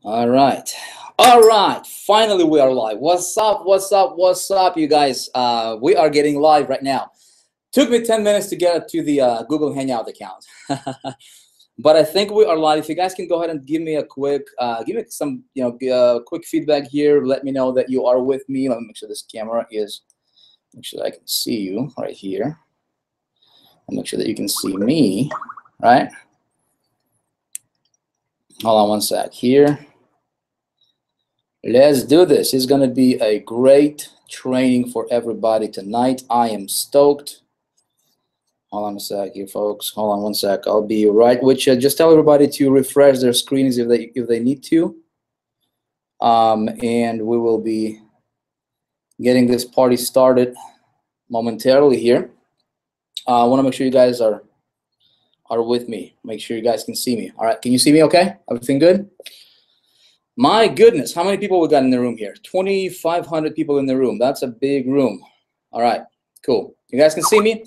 All right. All right. Finally, we are live. What's up? What's up? What's up, you guys? We are getting live right now. Took me 10 minutes to get to the Google Hangout account. But I think we are live. If you guys can go ahead and give me a quick, give me some, quick feedback here. Let me know that you are with me. Let me make sure this camera is, make sure that I can see you right here. And make sure that you can see me, right? Hold on one sec here. Let's do this. It's going to be a great training for everybody tonight. I am stoked. Hold on a sec here, folks. Hold on one sec. I'll be right with you. Just tell everybody to refresh their screens if they need to. And we will be getting this party started momentarily here. I want to make sure you guys are with me. Make sure you guys can see me. All right. Can you see me okay? Everything good? My goodness, how many people we got in the room here? 2,500 people in the room. That's a big room. All right, cool. You guys can see me?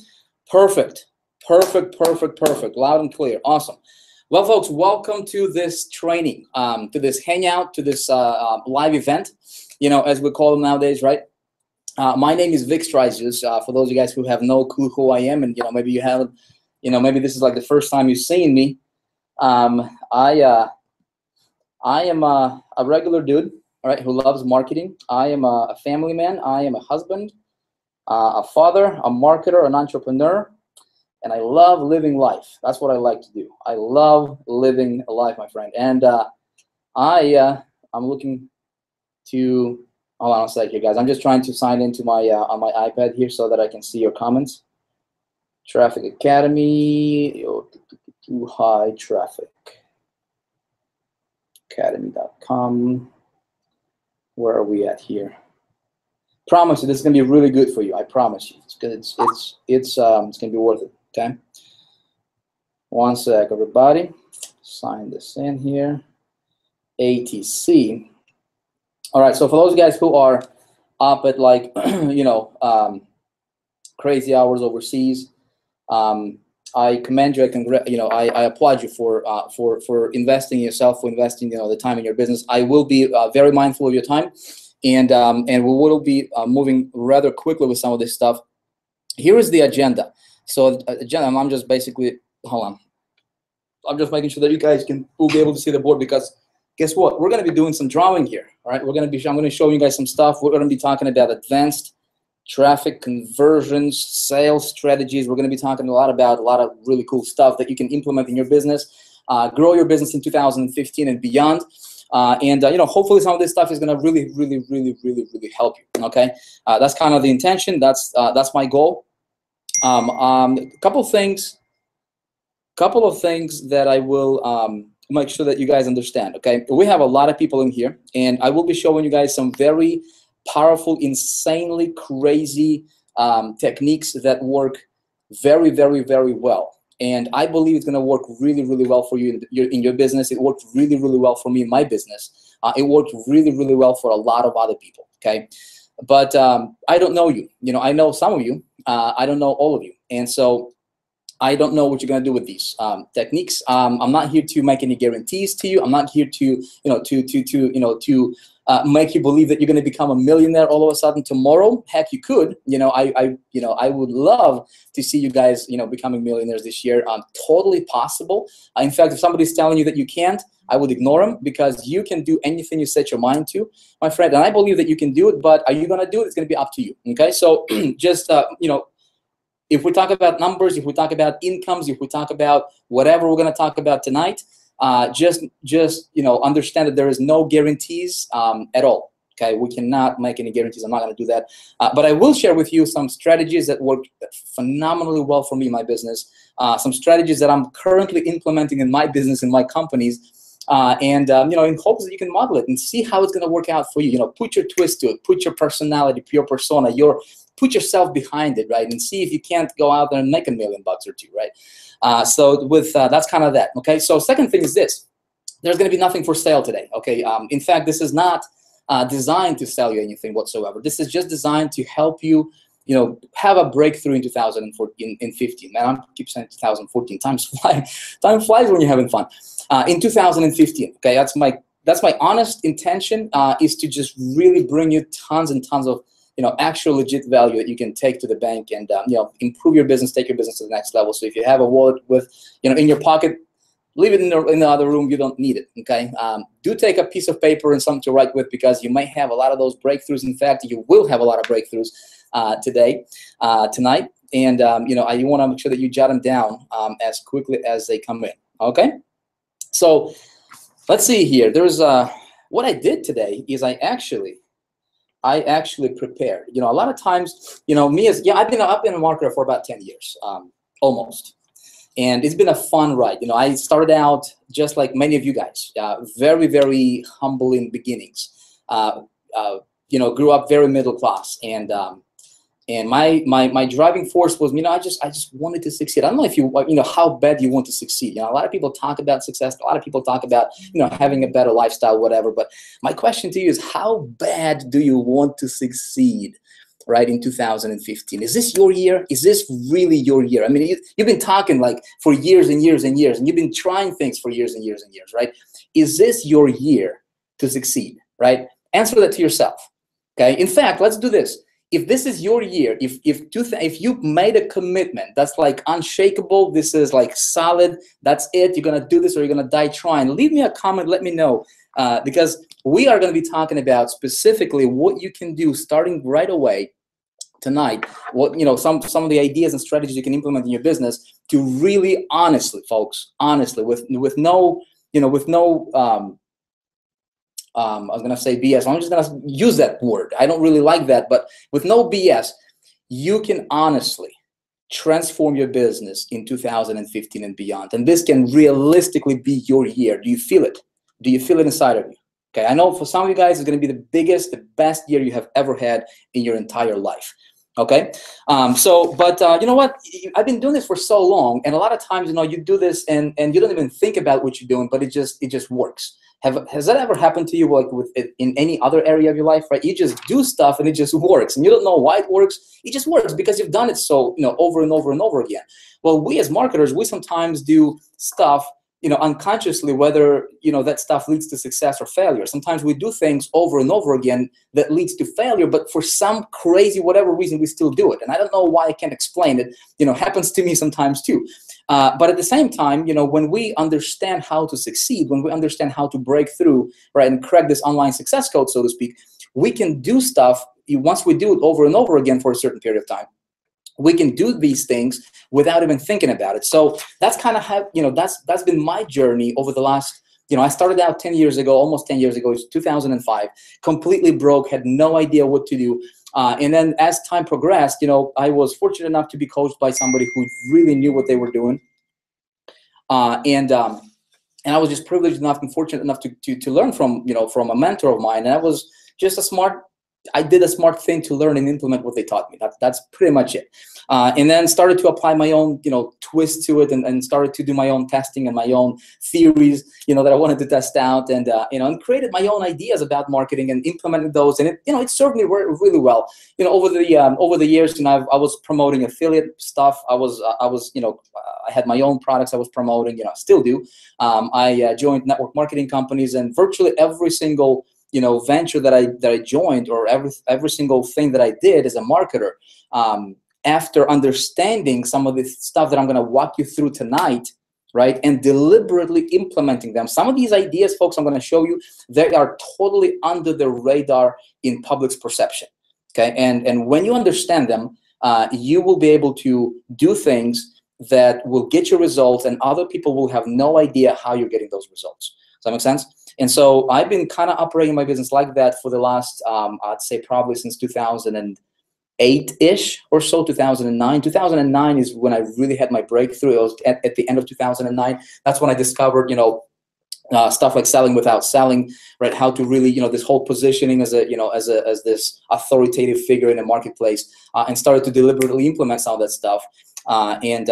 Perfect, perfect, perfect, perfect. Loud and clear. Awesome. Well, folks, welcome to this training, to this hangout, to this live event, as we call them nowadays, right? My name is Vick Strizheus. For those of you guys who have no clue who I am, and maybe you haven't, maybe this is like the first time you've seen me. I am a regular dude, all right, who loves marketing. I am a family man. I am a husband, a father, a marketer, an entrepreneur, and I love living life. That's what I like to do. I love living a life, my friend. And I'm looking to, hold on a sec here, guys. I'm just trying to sign into my on my iPad here so that I can see your comments. Traffic Academy, too high traffic. Academy.com. Where are we at here? Promise you, this is gonna be really good for you. I promise you. It's gonna be worth it. Okay. One sec, everybody. Sign this in here. ATC. All right. So for those guys who are up at like crazy hours overseas, I commend you. I applaud you for investing in yourself, for investing the time in your business. I will be very mindful of your time, and we will be moving rather quickly with some of this stuff. Here is the agenda. So agenda, I'm just basically, hold on. I'm just making sure that you guys will be able to see the board, because guess what? We're going to be doing some drawing here. All right, I'm going to show you guys some stuff. We're going to be talking about advanced traffic conversions, sales strategies. We're going to be talking a lot of really cool stuff that you can implement in your business, grow your business in 2015 and beyond. Hopefully some of this stuff is going to really help you. Okay, that's kind of the intention. That's my goal. A couple of things that I will make sure that you guys understand. Okay, we have a lot of people in here, and I will be showing you guys some very powerful, insanely crazy techniques that work very well. And I believe it's going to work really well for you in your business. It worked really well for me in my business. It worked really well for a lot of other people. Okay, but I don't know you. I know some of you. I don't know all of you, and so I don't know what you're going to do with these techniques. I'm not here to make any guarantees to you. I'm not here to make you believe that you're going to become a millionaire all of a sudden tomorrow. Heck, you could. I would love to see you guys, becoming millionaires this year. Totally possible. In fact, if somebody's telling you that you can't, I would ignore them, because you can do anything you set your mind to, my friend. And I believe that you can do it, but are you going to do it? It's going to be up to you. Okay, so just if we talk about numbers, if we talk about incomes, if we talk about whatever we're going to talk about tonight, just understand that there is no guarantees at all. Okay, we cannot make any guarantees. I'm not going to do that. But I will share with you some strategies that work phenomenally well for me in my business. Some strategies that I'm currently implementing in my business, in my companies, in hopes that you can model it and see how it's going to work out for you. Put your twist to it. Put your personality, your persona, put yourself behind it, right? And see if you can't go out there and make $1 million or two, right? So with that's kind of that. Okay. So second thing is this: there's going to be nothing for sale today. Okay. In fact, this is not designed to sell you anything whatsoever. This is just designed to help you, have a breakthrough in 2014, in 15. Man, I keep saying 2014. Time flies when you're having fun. In 2015. Okay, that's my that's my honest intention, is to just really bring you tons and tons of actual legit value that you can take to the bank and improve your business, take your business to the next level. So if you have a wallet with in your pocket, leave it in the other room. You don't need it. Okay. Do take a piece of paper and something to write with, because you might have a lot of those breakthroughs. In fact, you will have a lot of breakthroughs tonight. And you want to make sure that you jot them down as quickly as they come in. Okay. So let's see here. There's what I did today is I actually prepared. A lot of times, me as I've been a marketer for about 10 years, almost. And it's been a fun ride. I started out just like many of you guys, very, very humble in beginnings. Grew up very middle class, and my driving force was, I just wanted to succeed. I don't know if you how bad you want to succeed. A lot of people talk about success. A lot of people talk about having a better lifestyle, whatever. But my question to you is, how bad do you want to succeed? Right, in 2015, is this your year? Is this really your year? I mean, you've been talking like for years and years and years, and you've been trying things for years and years and years, right? Is this your year to succeed? Right? Answer that to yourself. Okay. In fact, let's do this. If this is your year, if you made a commitment that's like unshakable, this is like solid, that's it, you're gonna do this or you're gonna die trying, leave me a comment, let me know, because we are going to be talking about specifically what you can do starting right away tonight. What some of the ideas and strategies you can implement in your business to really honestly, folks, honestly, with no I was gonna say BS. I'm just gonna use that word. I don't really like that, but with no BS, you can honestly transform your business in 2015 and beyond. And this can realistically be your year. Do you feel it? Do you feel it inside of you? Okay, I know for some of you guys, it's going to be the best year you have ever had in your entire life. Okay, but you know what? I've been doing this for so long, and a lot of times, you do this and you don't even think about what you're doing, but it just works. Has that ever happened to you, like in any other area of your life? Right? You just do stuff and it just works, and you don't know why it works. It just works because you've done it so over and over and over again. Well, we as marketers, we sometimes do stuff unconsciously, whether that stuff leads to success or failure. Sometimes we do things over and over again that leads to failure, but for some crazy whatever reason we still do it. And I don't know why, I can't explain it. Happens to me sometimes too. But at the same time, when we understand how to succeed, when we understand how to break through, right, and crack this online success code, so to speak, we can do stuff. Once we do it over and over again for a certain period of time, we can do these things without even thinking about it. So that's kind of how, that's been my journey over the last, I started out 10 years ago, almost 10 years ago, it was 2005, completely broke, had no idea what to do. And then as time progressed, I was fortunate enough to be coached by somebody who really knew what they were doing. And I was just privileged enough and fortunate enough to learn from, from a mentor of mine. And I was just I did a smart thing to learn and implement what they taught me. That's pretty much it. And then started to apply my own, twist to it, and started to do my own testing and my own theories, that I wanted to test out, and and created my own ideas about marketing and implemented those. And it served me really well. Over the years, I was promoting affiliate stuff. I had my own products I was promoting. Still do. I joined network marketing companies, and virtually every single venture that I joined, or every single thing that I did as a marketer, after understanding some of the stuff that I'm going to walk you through tonight, right, and deliberately implementing them. Some of these ideas, folks, I'm going to show you, they are totally under the radar in public's perception. Okay, and when you understand them, you will be able to do things that will get you results, and other people will have no idea how you're getting those results. Does that make sense? And so I've been kind of operating my business like that for the last, I'd say probably since 2008-ish or so, 2009. 2009 is when I really had my breakthrough. It was at the end of 2009. That's when I discovered, stuff like selling without selling, right? How to really, this whole positioning as as this authoritative figure in the marketplace, and started to deliberately implement some of that stuff. When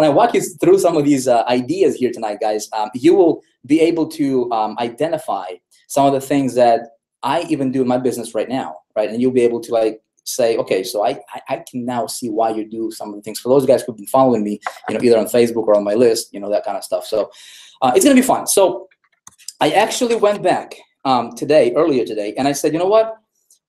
I walk you through some of these ideas here tonight, guys, you will be able to identify some of the things that I even do in my business right now, right? And you'll be able to say, okay, so I can now see why you do some of the things. For those guys who've been following me, either on Facebook or on my list, that kind of stuff. So it's gonna be fun. So I actually went back earlier today, and I said, you know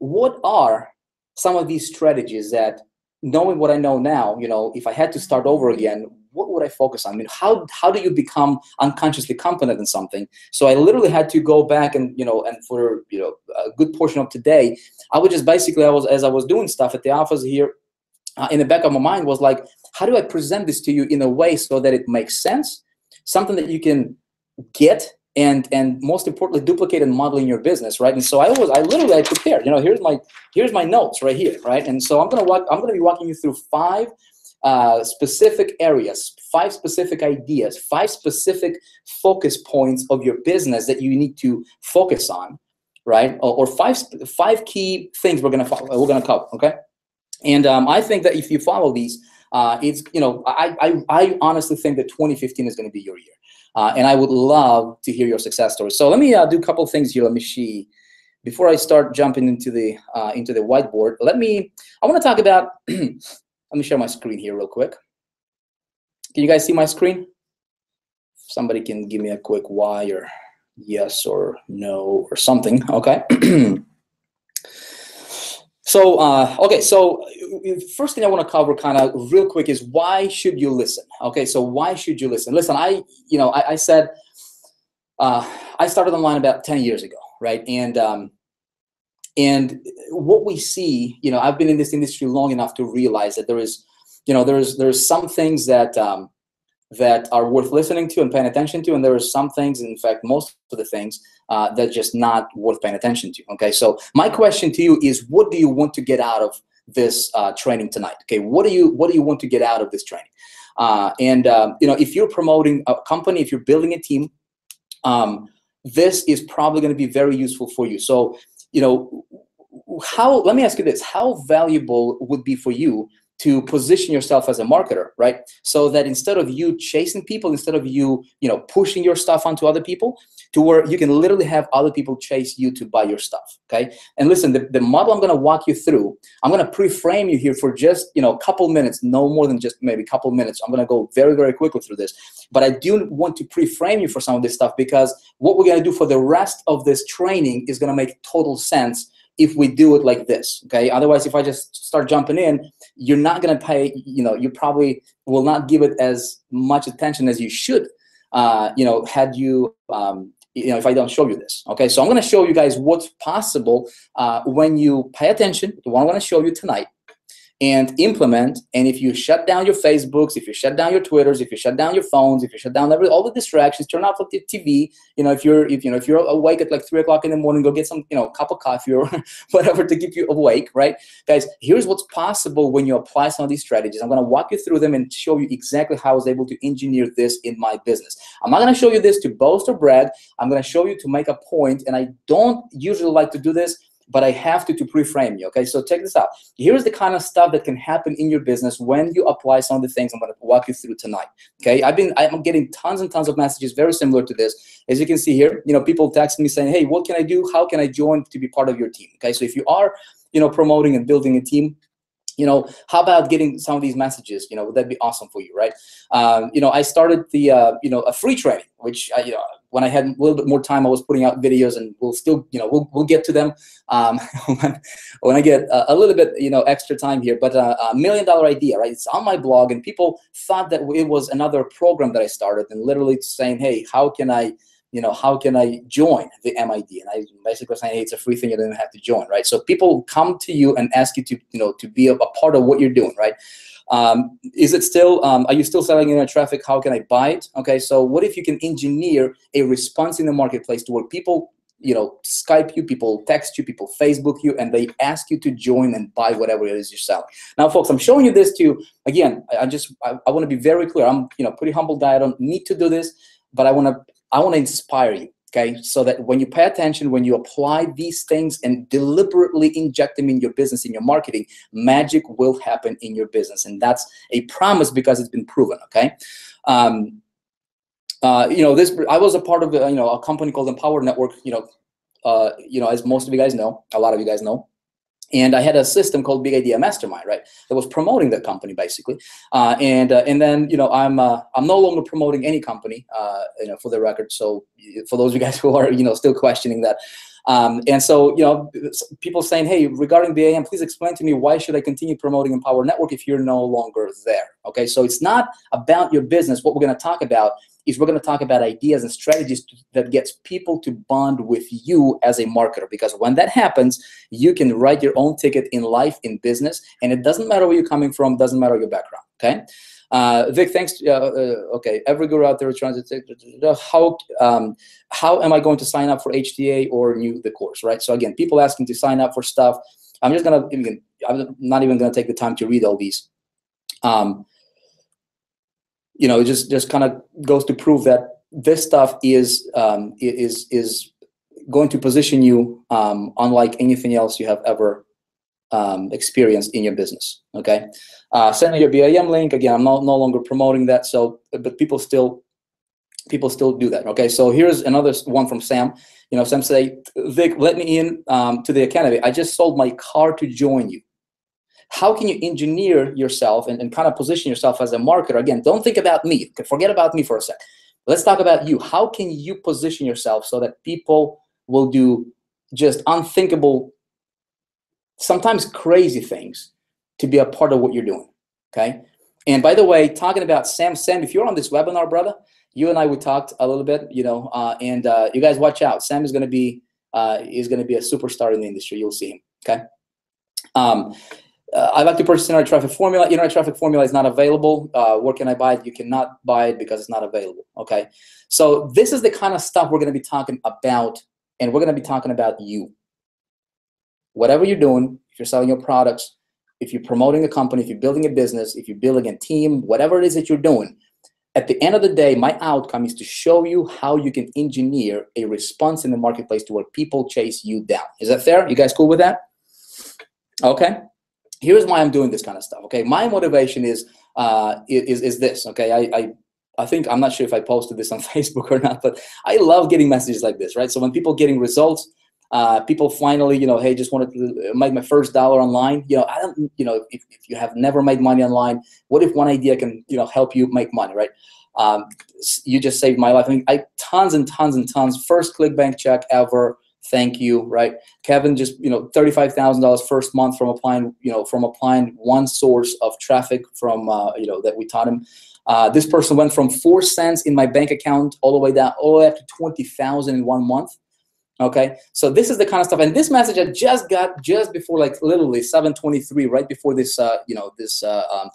what are some of these strategies that, knowing what I know now, if I had to start over again, what would I focus on? I mean, how do you become unconsciously competent in something? So I literally had to go back and, and for, a good portion of today, I would just basically, as I was doing stuff at the office here, in the back of my mind was like, how do I present this to you in a way so that it makes sense, something that you can get, and most importantly, duplicate and model in your business, right? And so I literally prepared. Here's my notes right here, right? And so I'm gonna be walking you through 5 specific areas, 5 specific ideas, 5 specific focus points of your business that you need to focus on, right? Or 5 key things we're gonna cover, okay? And I think that if you follow these, it's I honestly think that 2015 is going to be your year. And I would love to hear your success story. So let me do a couple things here. Let me see. Before I start jumping into the whiteboard, I want to talk about, let me share my screen here real quick. Can you guys see my screen? Somebody can give me a quick Y or yes or no or something, okay? So, okay, so first thing I want to cover kind of real quick is why should you listen? Okay, so why should you listen? Listen, I said I started online about 10 years ago, right? And what we see, I've been in this industry long enough to realize that there's some things that are worth listening to and paying attention to, and there are some things, in fact, most of the things that are just not worth paying attention to. Okay, so my question to you is, what do you want to get out of this training tonight? Okay, what do you want to get out of this training? If you're promoting a company, if you're building a team, this is probably going to be very useful for you. So, let me ask you this: how valuable would be for you to position yourself as a marketer, right? So that instead of you chasing people, instead of you, pushing your stuff onto other people, to where you can literally have other people chase you to buy your stuff, okay? And listen, the model I'm gonna walk you through, I'm gonna pre-frame you here for just, a couple minutes, no more than just maybe a couple minutes. I'm gonna go very, very quickly through this. But I do want to pre-frame you for some of this stuff, because what we're gonna do for the rest of this training is gonna make total sense if we do it like this, okay? Otherwise, if I just start jumping in, you're not gonna pay, you probably will not give it as much attention as you should, had you, if I don't show you this, okay? So I'm gonna show you guys what's possible when you pay attention to what I'm gonna show you tonight and implement. And if you shut down your Facebooks, if you shut down your Twitters, if you shut down your phones, if you shut down all the distractions, turn off the TV. If you're awake at like 3 o'clock in the morning, go get some cup of coffee or whatever to keep you awake, right? Guys, here's what's possible when you apply some of these strategies. I'm going to walk you through them and show you exactly how I was able to engineer this in my business. I'm not going to show you this to boast or brag. I'm going to show you to make a point, and I don't usually like to do this, but I have to pre-frame you, okay? So check this out. Here's the kind of stuff that can happen in your business when you apply some of the things I'm gonna walk you through tonight, okay? I'm getting tons and tons of messages very similar to this. As you can see here, people text me saying, hey, what can I do? How can I join to be part of your team, okay? So if you are, promoting and building a team, how about getting some of these messages? Would that be awesome for you, right? I started the, a free training, which, when I had a little bit more time, I was putting out videos, and we'll still, we'll get to them when I get a little bit, extra time here. But $1 million idea, right? It's on my blog, and people thought that it was another program that I started, and literally saying, hey, how can I join the MID? And I basically saying, hey, it's a free thing, you don't even have to join, right? So people come to you and ask you to, to be a part of what you're doing, right? Is it still, are you still selling internet traffic? How can I buy it? Okay, so what if you can engineer a response in the marketplace to where people, Skype you, people text you, people Facebook you, and they ask you to join and buy whatever it is you're selling. Now, folks, I'm showing you this to, again, I want to be very clear. I'm, pretty humble guy. I don't need to do this, but I want to inspire you, okay? So that when you pay attention, when you apply these things and deliberately inject them in your business, in your marketing, magic will happen in your business. And that's a promise, because it's been proven, okay? I was a part of a company called Empower Network, as most of you guys know, a lot of you guys know. And I had a system called Big Idea Mastermind, right, that was promoting that company basically. And then, you know, I'm no longer promoting any company, you know, for the record. So for those of you guys who are, you know, still questioning that. And so, you know, people saying, hey, regarding BAM, please explain to me, why should I continue promoting Empower Network if you're no longer there? Okay, so it's not about your business. What we're going to talk about is we're going to talk about ideas and strategies that gets people to bond with you as a marketer. Because when that happens, you can write your own ticket in life, in business, and it doesn't matter where you're coming from, doesn't matter your background, okay? Vic, thanks. Okay, every guru out there is trying to take, how am I going to sign up for HTA or the course, right? So again, people asking to sign up for stuff. I'm not even gonna take the time to read all these. You know, it just kind of goes to prove that this stuff is going to position you unlike anything else you have ever experienced in your business. Okay, send me your BIM link. Again, I'm no longer promoting that. So, but people still do that. Okay, so here's another one from Sam. You know, Sam say, Vic, let me in to the academy. I just sold my car to join you. How can you engineer yourself and kind of position yourself as a marketer? Again, don't think about me. Forget about me for a sec. Let's talk about you. How can you position yourself so that people will do just unthinkable, sometimes crazy things to be a part of what you're doing, okay? And by the way, talking about Sam, if you're on this webinar, brother, you and I, we talked a little bit, you know, and you guys watch out. Sam is going to be a superstar in the industry. You'll see him, okay? I'd like to purchase Internet Traffic Formula. Internet Traffic Formula is not available. Where can I buy it? You cannot buy it because it's not available, okay? So this is the kind of stuff we're going to be talking about, and we're going to be talking about you. Whatever you're doing, if you're selling your products, if you're promoting a company, if you're building a business, if you're building a team, whatever it is that you're doing, at the end of the day, my outcome is to show you how you can engineer a response in the marketplace to where people chase you down. Is that fair? You guys cool with that? Okay. Here's why I'm doing this kind of stuff. Okay. My motivation is this. Okay. I think, I'm not sure if I posted this on Facebook or not, but I love getting messages like this, right? So when people getting results, people finally, you know, hey, just wanted to make my first dollar online. You know, I don't, you know, if you have never made money online, what if one idea can, you know, help you make money, right? You just saved my life. I mean, tons and tons and tons. First ClickBank check ever. Thank you, right? Kevin just, you know, $35,000 first month from applying, you know, one source of traffic from, you know, that we taught him. This person went from 4 cents in my bank account all the way up to 20,000 in 1 month. Okay, so this is the kind of stuff, and this message I just got just before, like literally 7:23, right before this, you know, this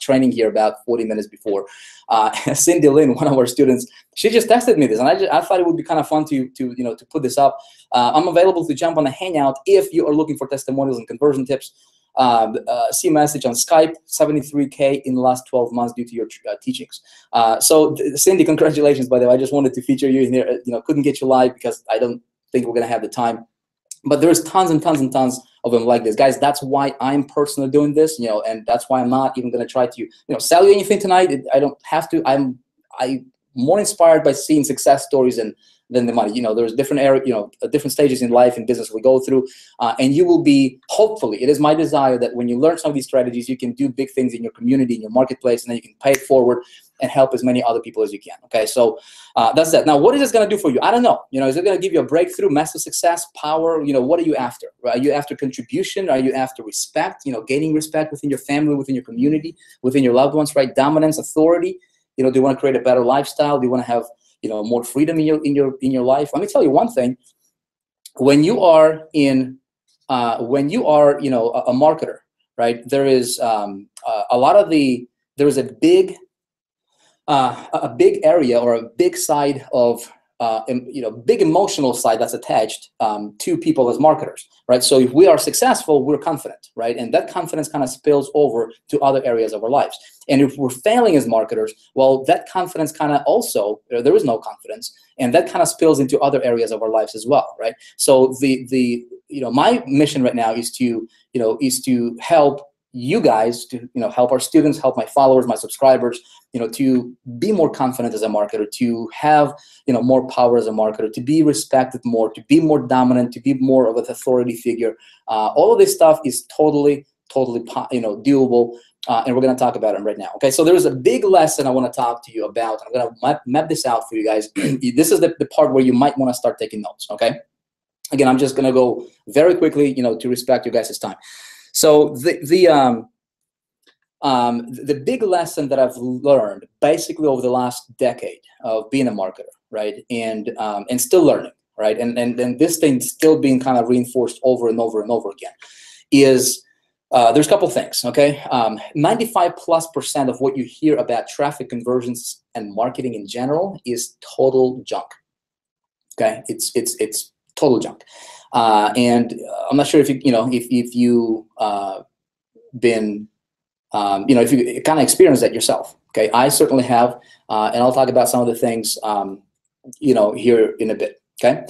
training here, about 40 minutes before. Cindy Lynn, one of our students, she just texted me this, and I thought it would be kind of fun to you know, to put this up. I'm available to jump on a hangout if you are looking for testimonials and conversion tips. See message on Skype, 73K in the last 12 months due to your teachings. So Cindy, congratulations, by the way. I just wanted to feature you in here. You know, couldn't get you live because I don't think we're gonna have the time, but there's tons and tons and tons of them like this, guys. That's why I'm personally doing this, you know, and that's why I'm not even gonna try to, you know, sell you anything tonight. I don't have to. I'm more inspired by seeing success stories than the money. You know, there's different you know, different stages in life and business we go through, and you will be, hopefully, it is my desire that when you learn some of these strategies, you can do big things in your community, in your marketplace, and then you can pay it forward and help as many other people as you can. Okay, so that's that. Now, what is this going to do for you? I don't know. You know, is it going to give you a breakthrough, massive success, power? You know, what are you after? Are you after contribution? Are you after respect? You know, gaining respect within your family, within your community, within your loved ones, right? Dominance, authority. You know, do you want to create a better lifestyle? Do you want to have, you know, more freedom in your life? Let me tell you one thing. When you are you know, a marketer, right? There is there is a big area or a big side of, you know, big emotional side that's attached to people as marketers, right? So if we are successful, we're confident, right? And that confidence kind of spills over to other areas of our lives. And if we're failing as marketers, well, that confidence kind of also, there is no confidence, and that kind of spills into other areas of our lives as well, right? So you know, my mission right now is to, you know, help you guys to help our students, help my followers, my subscribers, to be more confident as a marketer, to have more power as a marketer, to be respected more, to be more dominant, to be more of an authority figure. All of this stuff is totally doable, and we're going to talk about it right now. Okay, so there's a big lesson I want to talk to you about. I'm going to map this out for you guys. This is the part where you might want to start taking notes. Okay, again, I'm just going to go very quickly, to respect you guys' time. So the big lesson that I've learned basically over the last decade of being a marketer, right, and still learning, right, and this thing still being kind of reinforced over and over and over again, is there's a couple things. Okay, 95+% of what you hear about traffic conversions and marketing in general is total junk. Okay, it's total junk. And I'm not sure if you if you been if you kind of experienced that yourself. Okay, I certainly have, and I'll talk about some of the things here in a bit. Okay,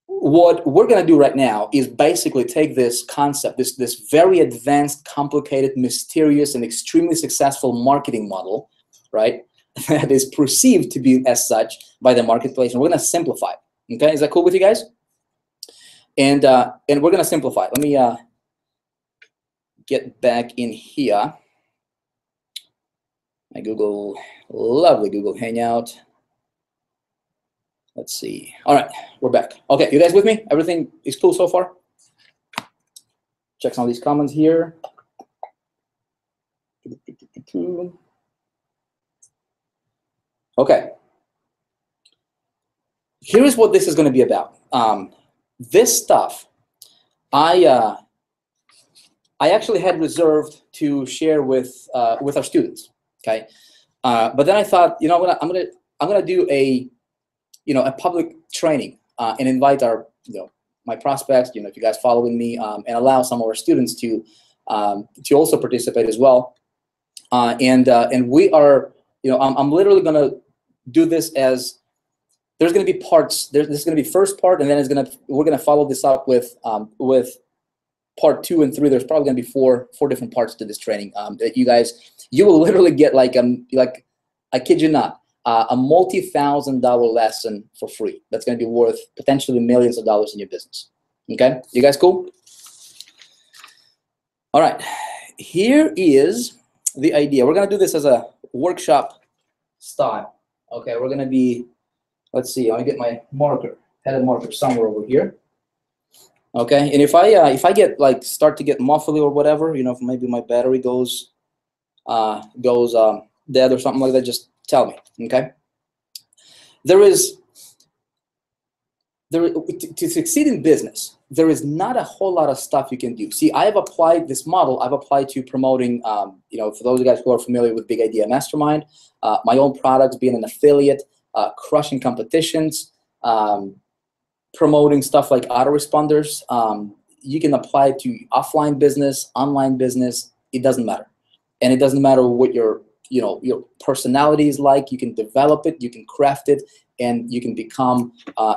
what we're going to do right now is basically take this concept, this very advanced, complicated, mysterious, and extremely successful marketing model, right, that is perceived to be as such by the marketplace, and we're going to simplify it. Okay, is that cool with you guys? And we're going to simplify it. Let me get back in here. My lovely Google Hangout. Let's see. All right, we're back. Okay, you guys with me? Everything is cool so far? Check some of these comments here. Okay. Here is what this is going to be about. This stuff, I actually had reserved to share with our students. Okay, but then I thought, you know what, I'm gonna do a public training and invite our my prospects, if you guys following me, and allow some of our students to also participate as well. And we are, I'm literally gonna do this as, there's going to be parts. This is going to be first part, and then we're going to follow this up with part 2 and 3. There's probably going to be four different parts to this training. That you will literally get like I kid you not, a multi-$1,000 lesson for free. That's going to be worth potentially millions of dollars in your business. Okay, you guys cool? All right, here is the idea. We're going to do this as a workshop style. Okay, we're going to be. Let's see. I'll get my headed marker somewhere over here. Okay, and if I get start to get muffly or whatever, if maybe my battery goes dead or something like that, just tell me. Okay. To succeed in business, there is not a whole lot of stuff you can do. See, I have applied this model. I've applied to promoting, for those of you guys who are familiar with Big Idea Mastermind, my own products, being an affiliate. Crushing competitions, promoting stuff like autoresponders. You can apply it to offline business, online business. It doesn't matter, and it doesn't matter what your personality is like. You can develop it, you can craft it, and you can become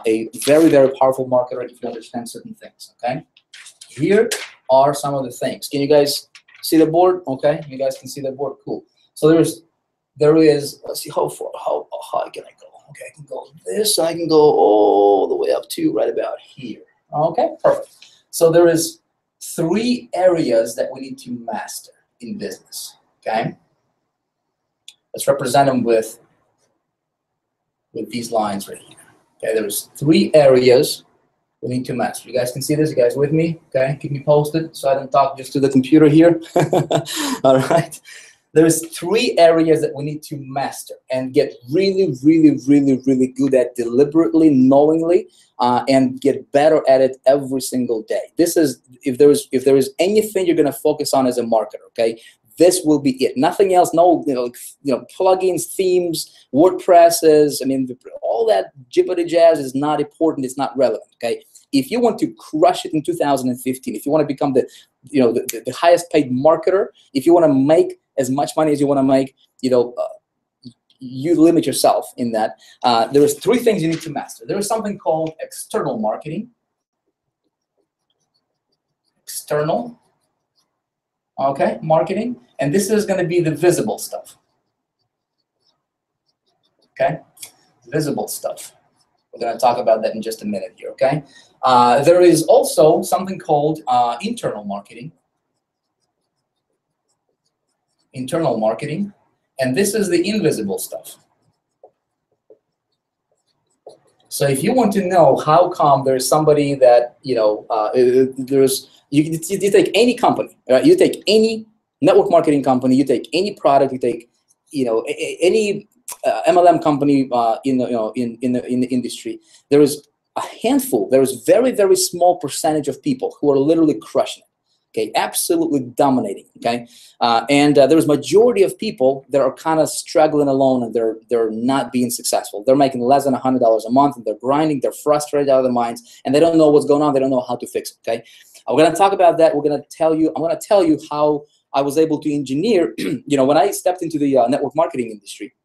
a very, very powerful marketer if you understand certain things. Okay, here are some of the things. Can you guys see the board? Okay, you guys can see the board. Cool. So there is, let's see how high can I go? Okay, I can go this, I can go all the way up to right about here. Okay, perfect. So there is 3 areas that we need to master in business. Okay, let's represent them with these lines right here. Okay, there's 3 areas we need to master. You guys can see this. You guys with me? Okay, keep me posted so I don't talk just to the computer here. All right. There's 3 areas that we need to master and get really, really, really, really good at deliberately, knowingly, and get better at it every single day. This is, if there is anything you're going to focus on as a marketer, okay, this will be it. Nothing else. No, plugins, themes, WordPresses. I mean, all that jibbity jazz is not important. It's not relevant. Okay. If you want to crush it in 2015, if you want to become the highest paid marketer, if you want to make as much money as you want to make, you limit yourself in that. There is 3 things you need to master. There is something called external marketing. External Okay, marketing. And this is going to be the visible stuff. Okay, visible stuff. We're going to talk about that in just a minute here, okay? There is also something called internal marketing. Internal marketing. And this is the invisible stuff. So if you want to know how come there's somebody that, you know, you take any company, right? You take any network marketing company, you take any product, you take, you know, any MLM company in the industry. There is a handful. There is very, very small percentage of people who are literally crushing it. Okay, absolutely dominating. Okay, and there's majority of people that are kind of struggling alone, and they're not being successful. They're making less than $100 a month, and they're grinding. They're frustrated out of their minds, and they don't know what's going on. They don't know how to fix it. Okay, we're gonna talk about that. We're gonna tell you. I'm gonna tell you how I was able to engineer. You know, when I stepped into the network marketing industry,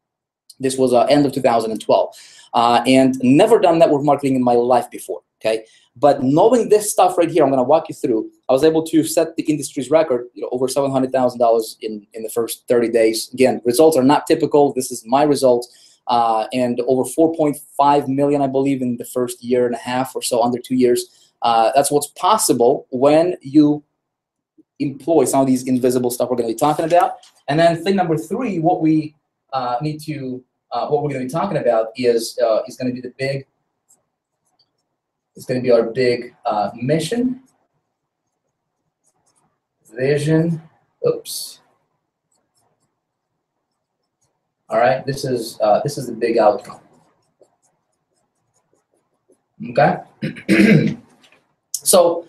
this was end of 2012, and never done network marketing in my life before. Okay. But knowing this stuff right here, I'm going to walk you through. I was able to set the industry's record, you know, over $700,000 in the first 30 days. Again, results are not typical. This is my results, and over 4.5 million, I believe, in the first year and a half or so, under 2 years. That's what's possible when you employ some of these invisible stuff we're going to be talking about. And then thing number 3, what we what we're going to be talking about is going to be the big. It's going to be our big mission, vision. Oops. All right. This is the big outcome. Okay. So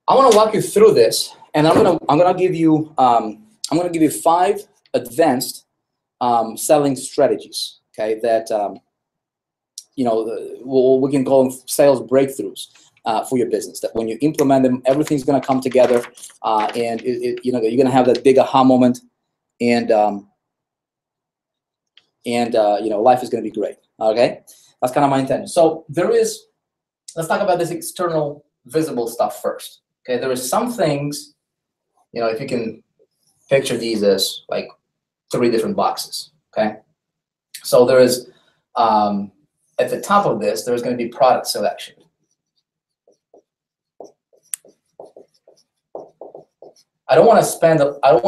I want to walk you through this, and I'm gonna give you 5 advanced selling strategies. Okay. That you know, we can call them sales breakthroughs for your business. That when you implement them, everything's going to come together, and you know, you're going to have that big aha moment, and you know, life is going to be great. Okay, that's kind of my intention. So let's talk about this external visible stuff first. Okay, there is some things, you know, if you can picture these as like 3 different boxes. Okay, so there is at the top of this, there's going to be product selection. I don't want to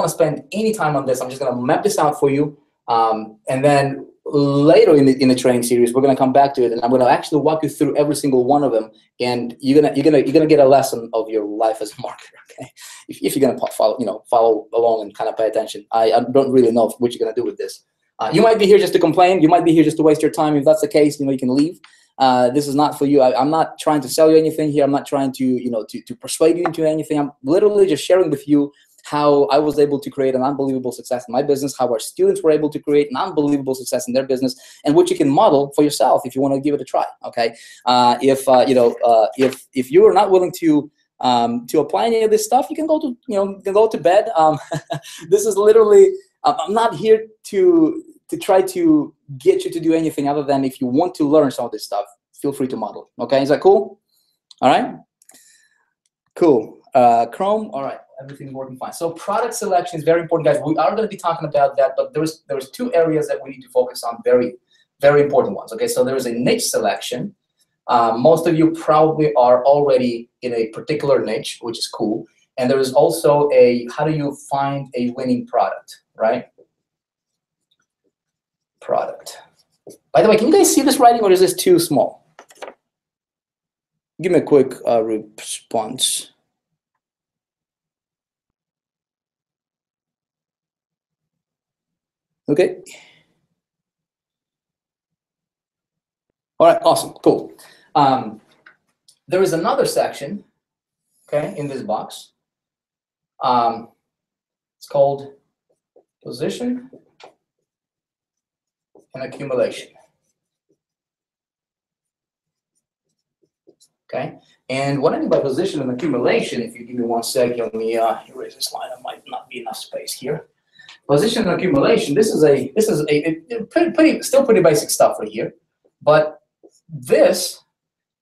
spend any time on this. I'm just going to map this out for you, and then later in the training series, we're going to come back to it, and I'm going to actually walk you through every single one of them, and you're gonna get a lesson of your life as a marketer. Okay, if you're going to follow along and kind of pay attention. I don't really know what you're going to do with this. You might be here just to complain. You might be here just to waste your time. If that's the case, you know, you can leave. This is not for you. I'm not trying to sell you anything here. I'm not trying to, you know, to persuade you into anything. I'm literally just sharing with you how I was able to create an unbelievable success in my business, how our students were able to create an unbelievable success in their business, and what you can model for yourself if you want to give it a try. Okay, if you are not willing to apply any of this stuff, you can go to bed. This is literally. I'm not here to try to get you to do anything other than if you want to learn some of this stuff, feel free to model. Okay, is that cool? All right, cool. Chrome, all right, everything's working fine. So product selection is very important, guys. We are going to be talking about that, but there's 2 areas that we need to focus on, very, very important ones. Okay, so there is a niche selection. Most of you probably are already in a particular niche, which is cool. And there is also how do you find a winning product, right? Product. By the way, can you guys see this writing, or is this too small? Give me a quick response. Okay. All right, awesome, cool. There is another section, okay, in this box. It's called position and accumulation. Okay, and what I mean by position and accumulation, if you give me 1 second, let me erase this line. There might not be enough space here. Position and accumulation. This is still pretty basic stuff right here, but this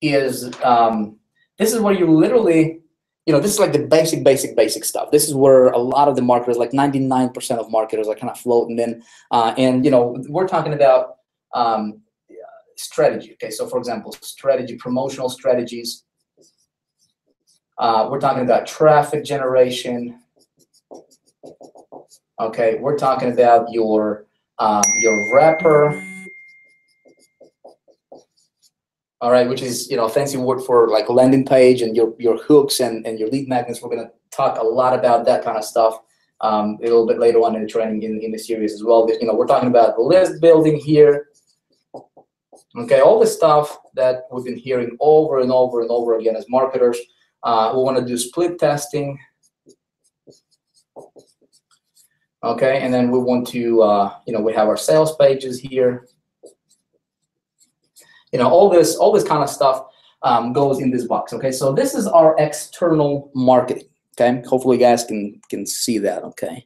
is where you literally, this is like the basic stuff. This is where a lot of the marketers, like 99% of marketers, are kind of floating in. And we're talking about strategy. Okay, so for example, strategy, promotional strategies. We're talking about traffic generation. Okay, we're talking about your wrapper. All right, which is a fancy word for like landing page and your hooks and your lead magnets. We're gonna talk a lot about that kind of stuff a little bit later on in the training in the series as well. We're talking about list building here. Okay, all the stuff that we've been hearing over and over and over again as marketers. We want to do split testing. Okay, and then we want to we have our sales pages here. All this kind of stuff goes in this box. Okay, so this is our external marketing. Okay, hopefully you guys can see that. Okay.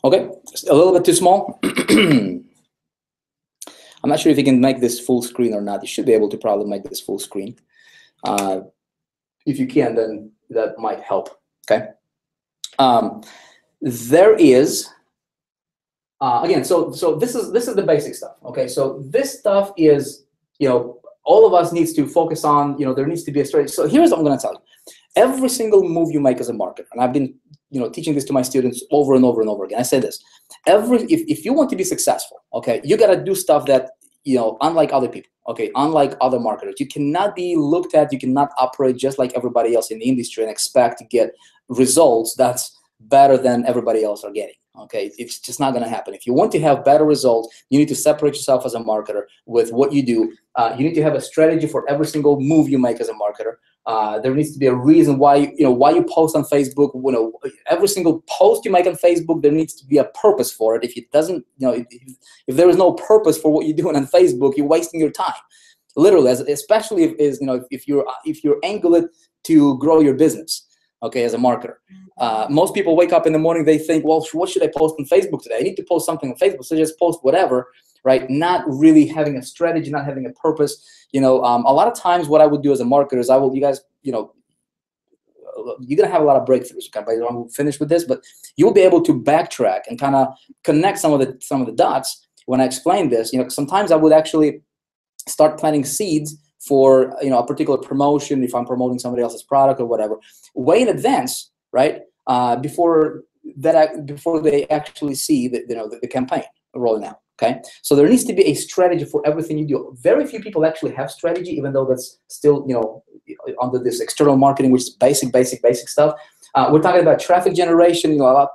Okay, a little bit too small. I'm not sure if you can make this full screen or not. You should be able to probably make this full screen. If you can, then that might help. Okay. There is again. So this is the basic stuff. Okay. So this stuff is all of us needs to focus on. There needs to be a strategy. So here's what I'm going to tell you. Every single move you make as a marketer, and I've been teaching this to my students over and over and over again. I say this: if you want to be successful, okay, you got to do stuff that unlike other people. Okay, unlike other marketers, you cannot be looked at. You cannot operate just like everybody else in the industry and expect to get results that's better than everybody else are getting. Okay, it's just not going to happen. If you want to have better results, you need to separate yourself as a marketer with what you do. You need to have a strategy for every single move you make as a marketer. There needs to be a reason why why you post on Facebook. Every single post you make on Facebook, there needs to be a purpose for it. If it doesn't, if there is no purpose for what you're doing on Facebook, you're wasting your time. Literally, especially if you're angled to grow your business. Okay, as a marketer, most people wake up in the morning, they think, well, what should I post on Facebook today? I need to post something on Facebook, so just post whatever, right? Not really having a strategy, not having a purpose. A lot of times what I would do as a marketer is you guys, you're gonna have a lot of breakthroughs. Okay, by the time we finish with this, but you'll be able to backtrack and kind of connect some of the dots when I explain this. Sometimes I would actually start planting seeds for a particular promotion if I'm promoting somebody else's product or whatever, way in advance, right? Before they actually see the campaign rolling out. Okay, so there needs to be a strategy for everything you do. Very few people actually have strategy, even though that's still under this external marketing, which is basic stuff. We're talking about traffic generation. How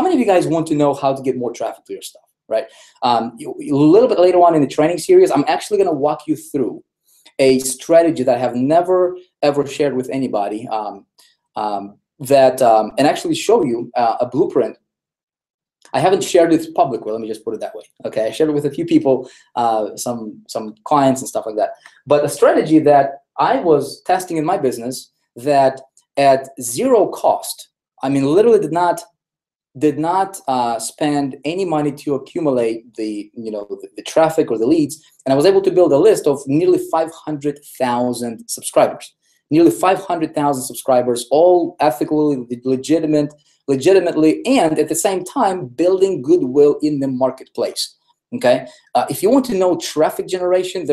many of you guys want to know how to get more traffic to your stuff? Right. A little bit later on in the training series, I'm actually going to walk you through a strategy that I have never ever shared with anybody. And actually show you a blueprint. I haven't shared it publicly. Let me just put it that way. Okay, I shared it with a few people, some clients and stuff like that. But a strategy that I was testing in my business that at zero cost, I mean, literally did not spend any money to accumulate the traffic or the leads, and I was able to build a list of nearly 500,000 subscribers. Nearly 500,000 subscribers, all ethically, legitimately, and at the same time building goodwill in the marketplace. Okay, if you want to know traffic generation,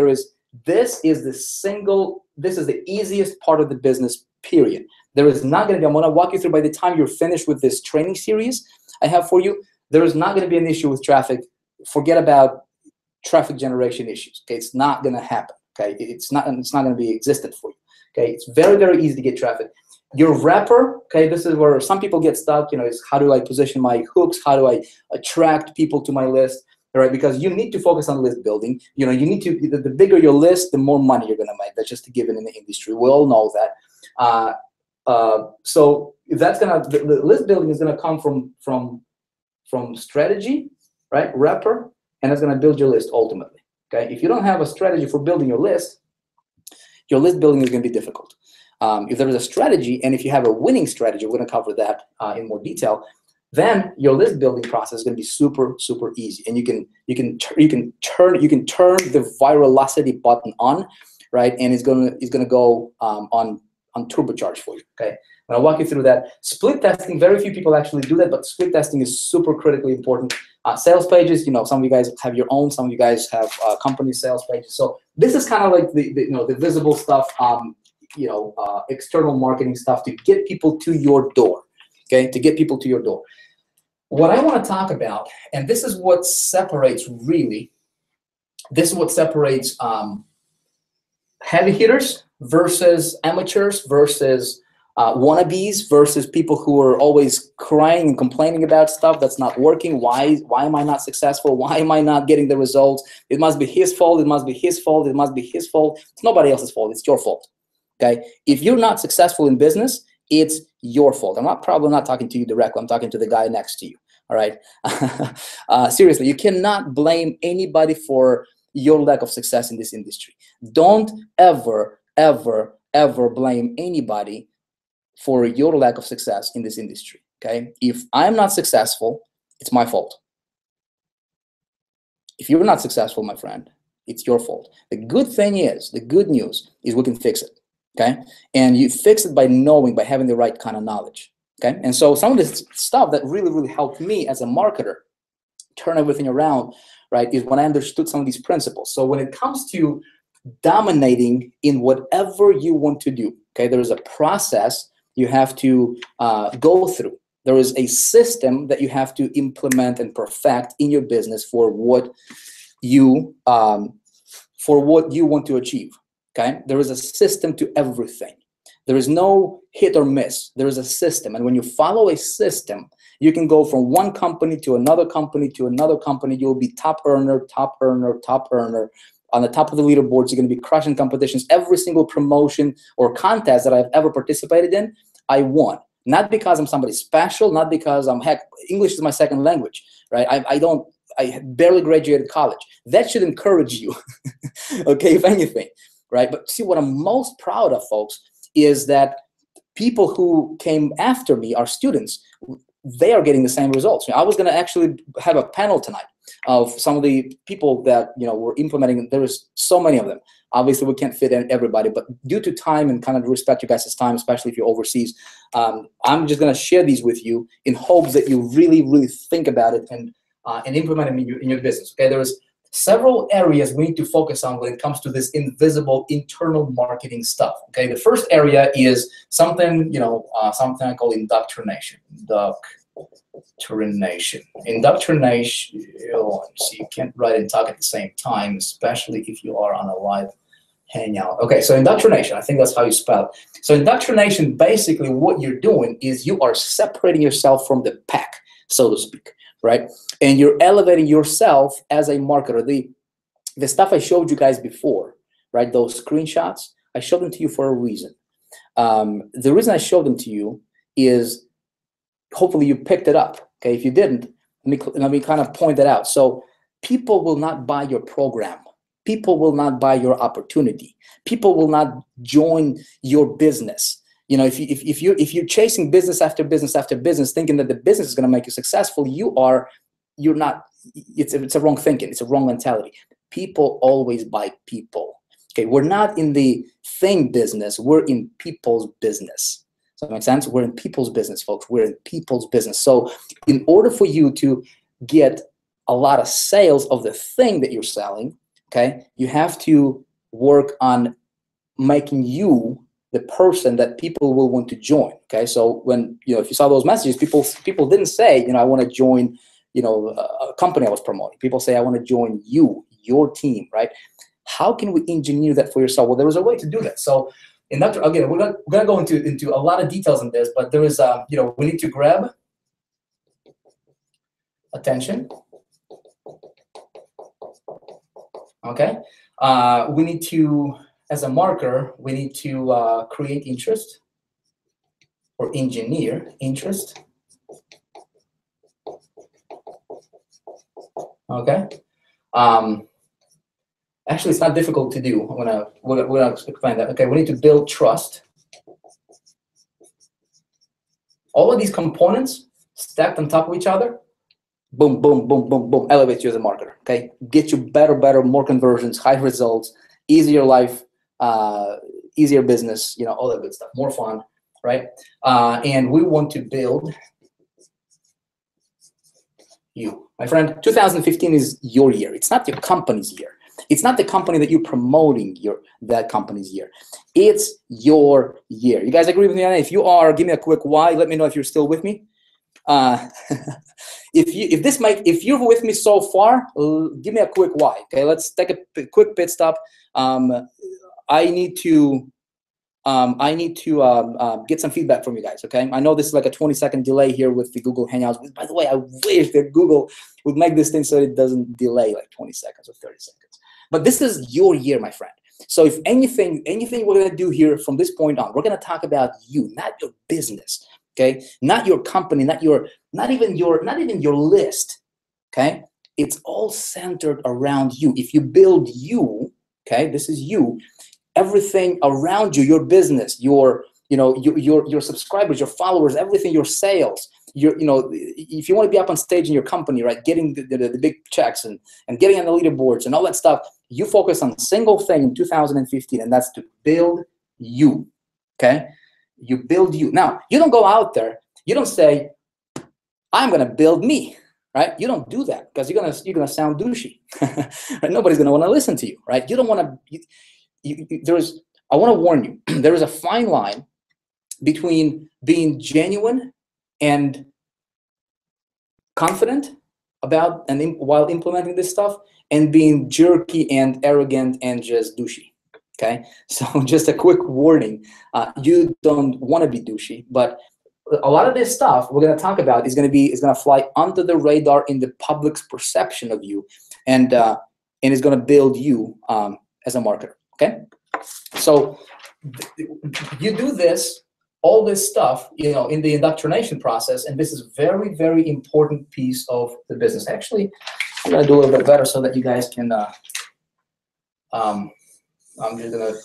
this is the easiest part of the business. Period. There is not going to be. I'm going to walk you through. By the time you're finished with this training series I have for you, there is not going to be an issue with traffic. Forget about traffic generation issues. Okay, it's not going to happen. Okay, it's not going to be existent for you. Okay, it's very, very easy to get traffic. Your wrapper, okay, this is where some people get stuck, is how do I position my hooks? How do I attract people to my list? All right, because you need to focus on list building. You need to, the bigger your list, the more money you're going to make. That's just a given in the industry. We all know that. So that's the list building is going to come from strategy, right? Wrapper, and it's going to build your list ultimately. Okay, if you don't have a strategy for building your list building is going to be difficult. If there is a strategy, and if you have a winning strategy, we're going to cover that in more detail. then your list building process is going to be super, super easy, and you can turn the virality button on, right? And it's gonna go on turbocharge for you. Okay, and I'll walk you through that. Split testing, very few people actually do that, but split testing is super critically important. Sales pages, some of you guys have your own, some of you guys have company sales pages. So this is kind of like the visible stuff, external marketing stuff to get people to your door. Okay, to get people to your door. What I want to talk about, and this is what separates heavy hitters versus amateurs versus wannabes versus people who are always crying and complaining about stuff that's not working. Why am I not successful? Why am I not getting the results? It must be his fault. It must be his fault. It must be his fault. It's nobody else's fault. It's your fault. Okay? If you're not successful in business, it's your fault. I'm probably not talking to you directly. I'm talking to the guy next to you. All right? Seriously, you cannot blame anybody for your lack of success in this industry. Don't ever, ever, ever blame anybody for your lack of success in this industry. Okay? If I'm not successful, it's my fault. If you're not successful, my friend, it's your fault. The good news is we can fix it. Okay? And you fix it by having the right kind of knowledge. Okay? And so some of this stuff that really, really helped me as a marketer turn everything around, right, is when I understood some of these principles. So when it comes to dominating in whatever you want to do, okay, there is a process you have to go through. There is a system that you have to implement and perfect in your business for what you want to achieve. Okay, there is a system to everything. There is no hit or miss. There is a system, and when you follow a system, you can go from one company to another company to another company. You'll be top earner, top earner, top earner. On the top of the leaderboards, you're going to be crushing competitions. Every single promotion or contest that I've ever participated in, I won. Not because I'm somebody special, not because English is my second language, right? I barely graduated college. That should encourage you, okay, if anything, right? But see, what I'm most proud of, folks, is that people who came after me, our students, they are getting the same results. I was going to actually have a panel tonight of some of the people that were implementing. There is so many of them. Obviously, we can't fit in everybody, but due to time and kind of respect you guys' time, especially if you're overseas, I'm just going to share these with you in hopes that you really, really think about it and implement them in your business. Okay, there's several areas we need to focus on when it comes to this invisible internal marketing stuff. Okay, the first area is something something I call indoctrination. Indoctrination. So you can't write and talk at the same time, especially if you are on a live hangout. Okay, so indoctrination, I think that's how you spell it. So indoctrination, basically what you're doing is you are separating yourself from the pack, so to speak, right? And you're elevating yourself as a marketer. The stuff I showed you guys before, right? Those screenshots, I showed them to you for a reason. The reason I showed them to you is hopefully you picked it up. Okay, if you didn't, let me kind of point that out. So people will not buy your program. People will not buy your opportunity. People will not join your business. If you're chasing business after business after business, thinking that the business is going to make you successful, you're not. It's a wrong thinking. It's a wrong mentality. People always buy people. Okay, we're not in the thing business. We're in people's business. Does that make sense? We're in people's business, folks. We're in people's business. So in order for you to get a lot of sales of the thing that you're selling, okay, you have to work on making you the person that people will want to join. Okay, so when if you saw those messages, people didn't say I want to join a company I was promoting. People say I want to join your team, right? How can we engineer that for yourself? Well, there is a way to do that. So again, we're gonna go into a lot of details in this, but there is we need to grab attention. Okay, we need to, as a marketer, we need to create interest or engineer interest. Okay. Actually, it's not difficult to do. We're gonna explain that. Okay, we need to build trust. All of these components stacked on top of each other, boom, boom, boom, boom, boom, elevates you as a marketer, okay? Get you better, more conversions, high results, easier life, easier business, you know, all that good stuff, more fun, right? And we want to build you. My friend, 2015 is your year. It's not your company's year. It's not the company that you're promoting that company's year. It's your year. You guys agree with me on that? If you are, give me a quick why. Let me know if you're still with me. If you're with me so far, give me a quick why. Okay, let's take a quick pit stop. I need to get some feedback from you guys. Okay, I know this is like a 20-second delay here with the Google Hangouts. By the way, I wish that Google would make this thing so it doesn't delay like 20 seconds or 30 seconds. But this is your year, my friend. So if anything we're gonna do here from this point on, we're gonna talk about you, not your business. Okay, not your company, not even your list. Okay, it's all centered around you. If you build you, okay, this is you. Everything around you, your business, your subscribers, your followers, everything, your sales, if you want to be up on stage in your company, right, getting the big checks and getting on the leaderboards and all that stuff, you focus on a single thing in 2015, and that's to build you. Okay, you build you. Now, you don't go out there, you don't say, I'm gonna build me. Right? You don't do that because you're gonna sound douchey. Right? Nobody's gonna want to listen to you. Right? You don't want to. I want to warn you. There is a fine line between being genuine and confident about while implementing this stuff, and being jerky and arrogant and just douchey. Okay, so just a quick warning: you don't want to be douchey, but a lot of this stuff we're going to talk about is going to fly under the radar in the public's perception of you, and is going to build you as a marketer. Okay, so you do all this stuff, in the indoctrination process, and this is very, very important piece of the business. Actually, I'm going to do a little bit better so that you guys can. I'm just going to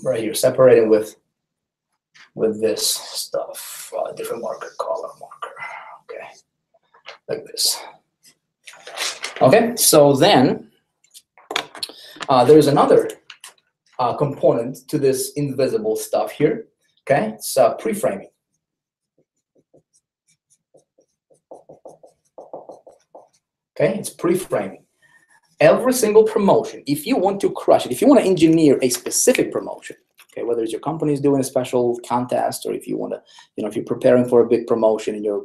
right here separating with this stuff, different marker, color marker. Okay, like this. Okay, so then there's another component to this invisible stuff here. Okay, it's pre-framing. Okay, it's pre-framing. Every single promotion, if you want to crush it, if you want to engineer a specific promotion, okay, whether it's your company is doing a special contest, or if you want to, if you're preparing for a big promotion in your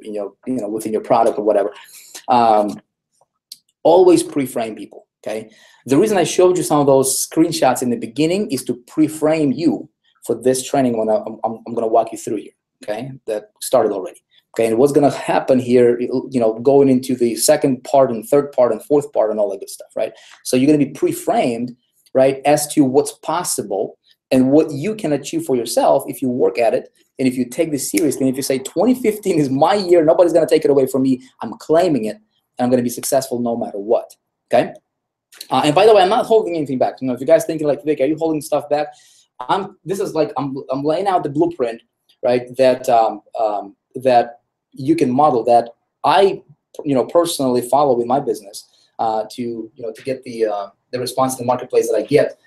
within your product or whatever, always pre-frame people. Okay, the reason I showed you some of those screenshots in the beginning is to pre-frame you for this training when I'm going to walk you through here. Okay, that started already. Okay, and what's going to happen here, going into the second part and third part and fourth part and all that good stuff, right? So you're going to be pre-framed, right, as to what's possible and what you can achieve for yourself if you work at it, and if you take this seriously, and if you say 2015 is my year, nobody's going to take it away from me, I'm claiming it, and I'm going to be successful no matter what. Okay. And by the way, I'm not holding anything back. If you guys thinking like, Vic, are you holding stuff back? I'm laying out the blueprint, right? That you can model, that I, personally follow in my business to get the response in the marketplace that I get.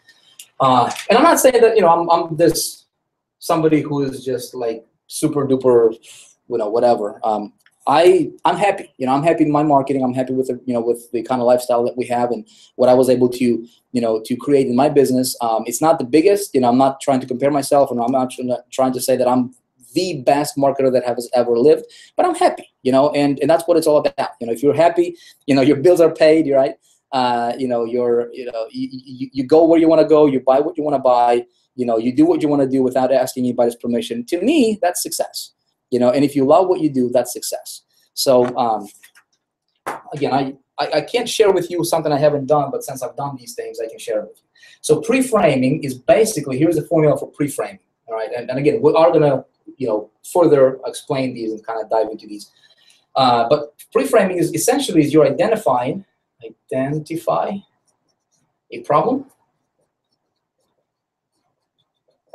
And I'm not saying that I'm this somebody who is just like super duper, whatever. I'm happy. I'm happy in my marketing. I'm happy with with the kind of lifestyle that we have and what I was able to to create in my business. It's not the biggest. I'm not trying to compare myself, and I'm not trying to say that I'm the best marketer that has ever lived. But I'm happy. And that's what it's all about. If you're happy, your bills are paid. You're right. You go where you want to go. You buy what you want to buy. You do what you want to do without asking anybody's permission. To me, that's success. And if you love what you do, that's success. So again, I can't share with you something I haven't done, but since I've done these things, I can share it with you. So pre-framing is basically, here's the formula for pre-framing. All right, and again, we are gonna further explain these and kind of dive into these. But pre-framing is essentially you're identify a problem.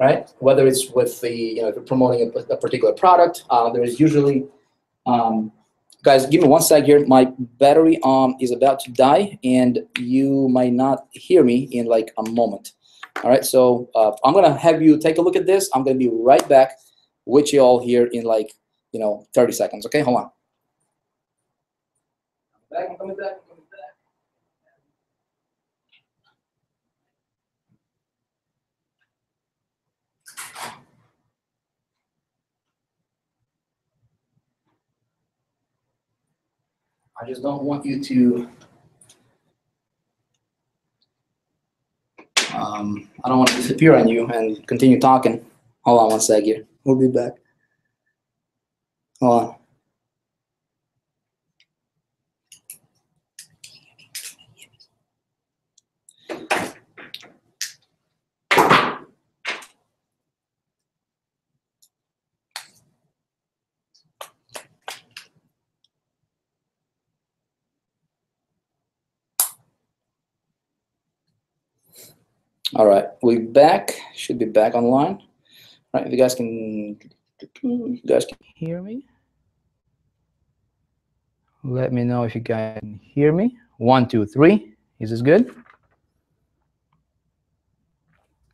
Right? Whether it's with the, if you're promoting a particular product, there is usually Guys, give me 1 sec here. My battery is about to die, and you might not hear me in like a moment. All right, so I'm gonna have you take a look at this. I'm gonna be right back with you all here in like 30 seconds. Okay, hold on. I'm coming back. I just don't want you to. I don't want to disappear on you and continue talking. Hold on 1 sec here. We'll be back. Hold on. All right, we're back. Should be back online. All right, if you guys can hear me. Let me know if you guys can hear me. 1, 2, 3. Is this good?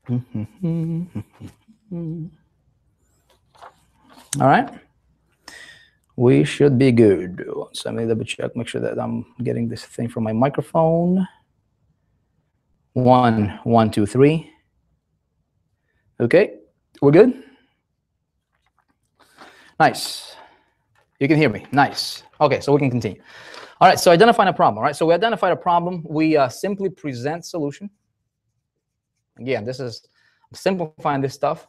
All right. We should be good. So let me double check, make sure that I'm getting this thing from my microphone. 1, 1, 2, 3. Okay, we're good? Nice. You can hear me. Nice. Okay, so we can continue. All right, so identifying a problem. All right, so we identified a problem. We simply present solution. Again, this is simplifying this stuff.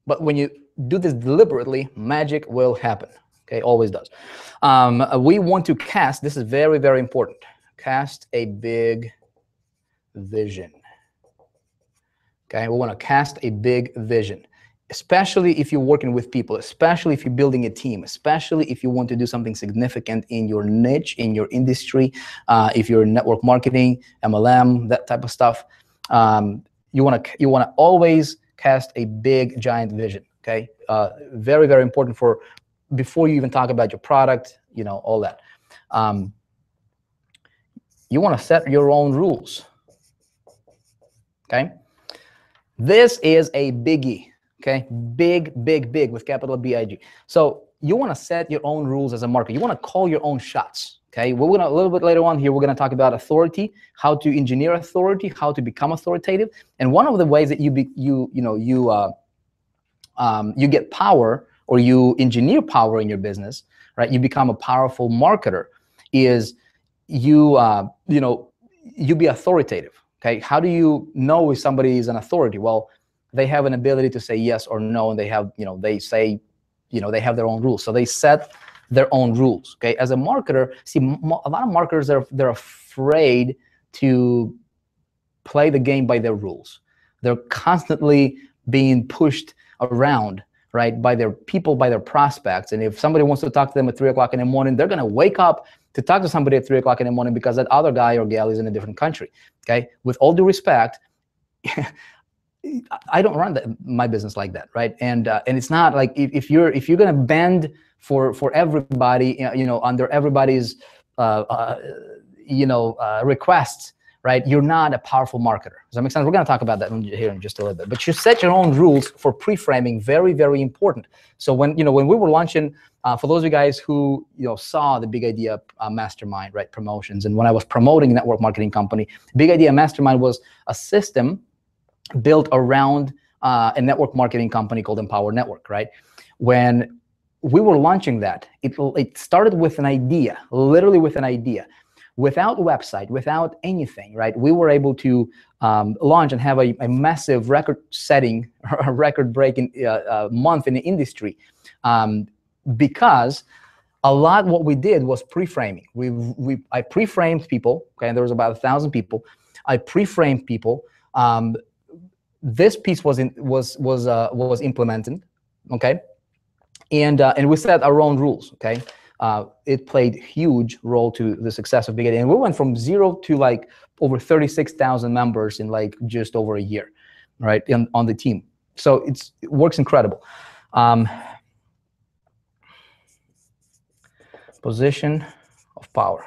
But when you do this deliberately, magic will happen. Okay, always does. We want to cast, this is very, very important. Cast a big vision. Okay, we want to cast a big vision, especially if you're working with people, especially if you're building a team, especially if you want to do something significant in your niche, in your industry, if you're in network marketing, MLM, that type of stuff. You want to always cast a big, giant vision. Okay, very, very important for before you even talk about your product, all that. You want to set your own rules. Okay, this is a biggie. Okay, big, big, big with capital B-I-G. So you want to set your own rules as a marketer. You want to call your own shots. Okay, we're gonna a little bit later on here. We're gonna talk about authority, how to engineer authority, how to become authoritative, and one of the ways that you get power or you engineer power in your business, right? You become a powerful marketer. Is you be authoritative. Okay, how do you know if somebody is an authority? Well, they have an ability to say yes or no, and they have they say they have their own rules. So they set their own rules. Okay, as a marketer, see a lot of marketers they're afraid to play the game by their rules. They're constantly being pushed around, right, by their people, by their prospects. And if somebody wants to talk to them at 3 o'clock in the morning, they're going to wake up to talk to somebody at 3 o'clock in the morning because that other guy or gal is in a different country. Okay, with all due respect, I don't run my business like that, right? And it's not like if you're going to bend for everybody, under everybody's requests, right? You're not a powerful marketer. Does that make sense? We're going to talk about that here in just a little bit. But you set your own rules for pre-framing. Very, very important. So when we were launching, for those of you guys who saw the Big Idea Mastermind, right, promotions, and when I was promoting a network marketing company, Big Idea Mastermind was a system built around a network marketing company called Empower Network, right? When we were launching that, it started with an idea, literally with an idea. Without website, without anything, right? We were able to launch and have a massive record-setting, record-breaking month in the industry because a lot what we did was pre-framing. I pre-framed people, okay, and there was about 1,000 people. I pre-framed people. This piece was implemented, okay, and we set our own rules, okay. It played huge role to the success of Big Idea, and we went from 0 to like over 36,000 members in like just over a year, right, on the team. So it works incredible. Position of power.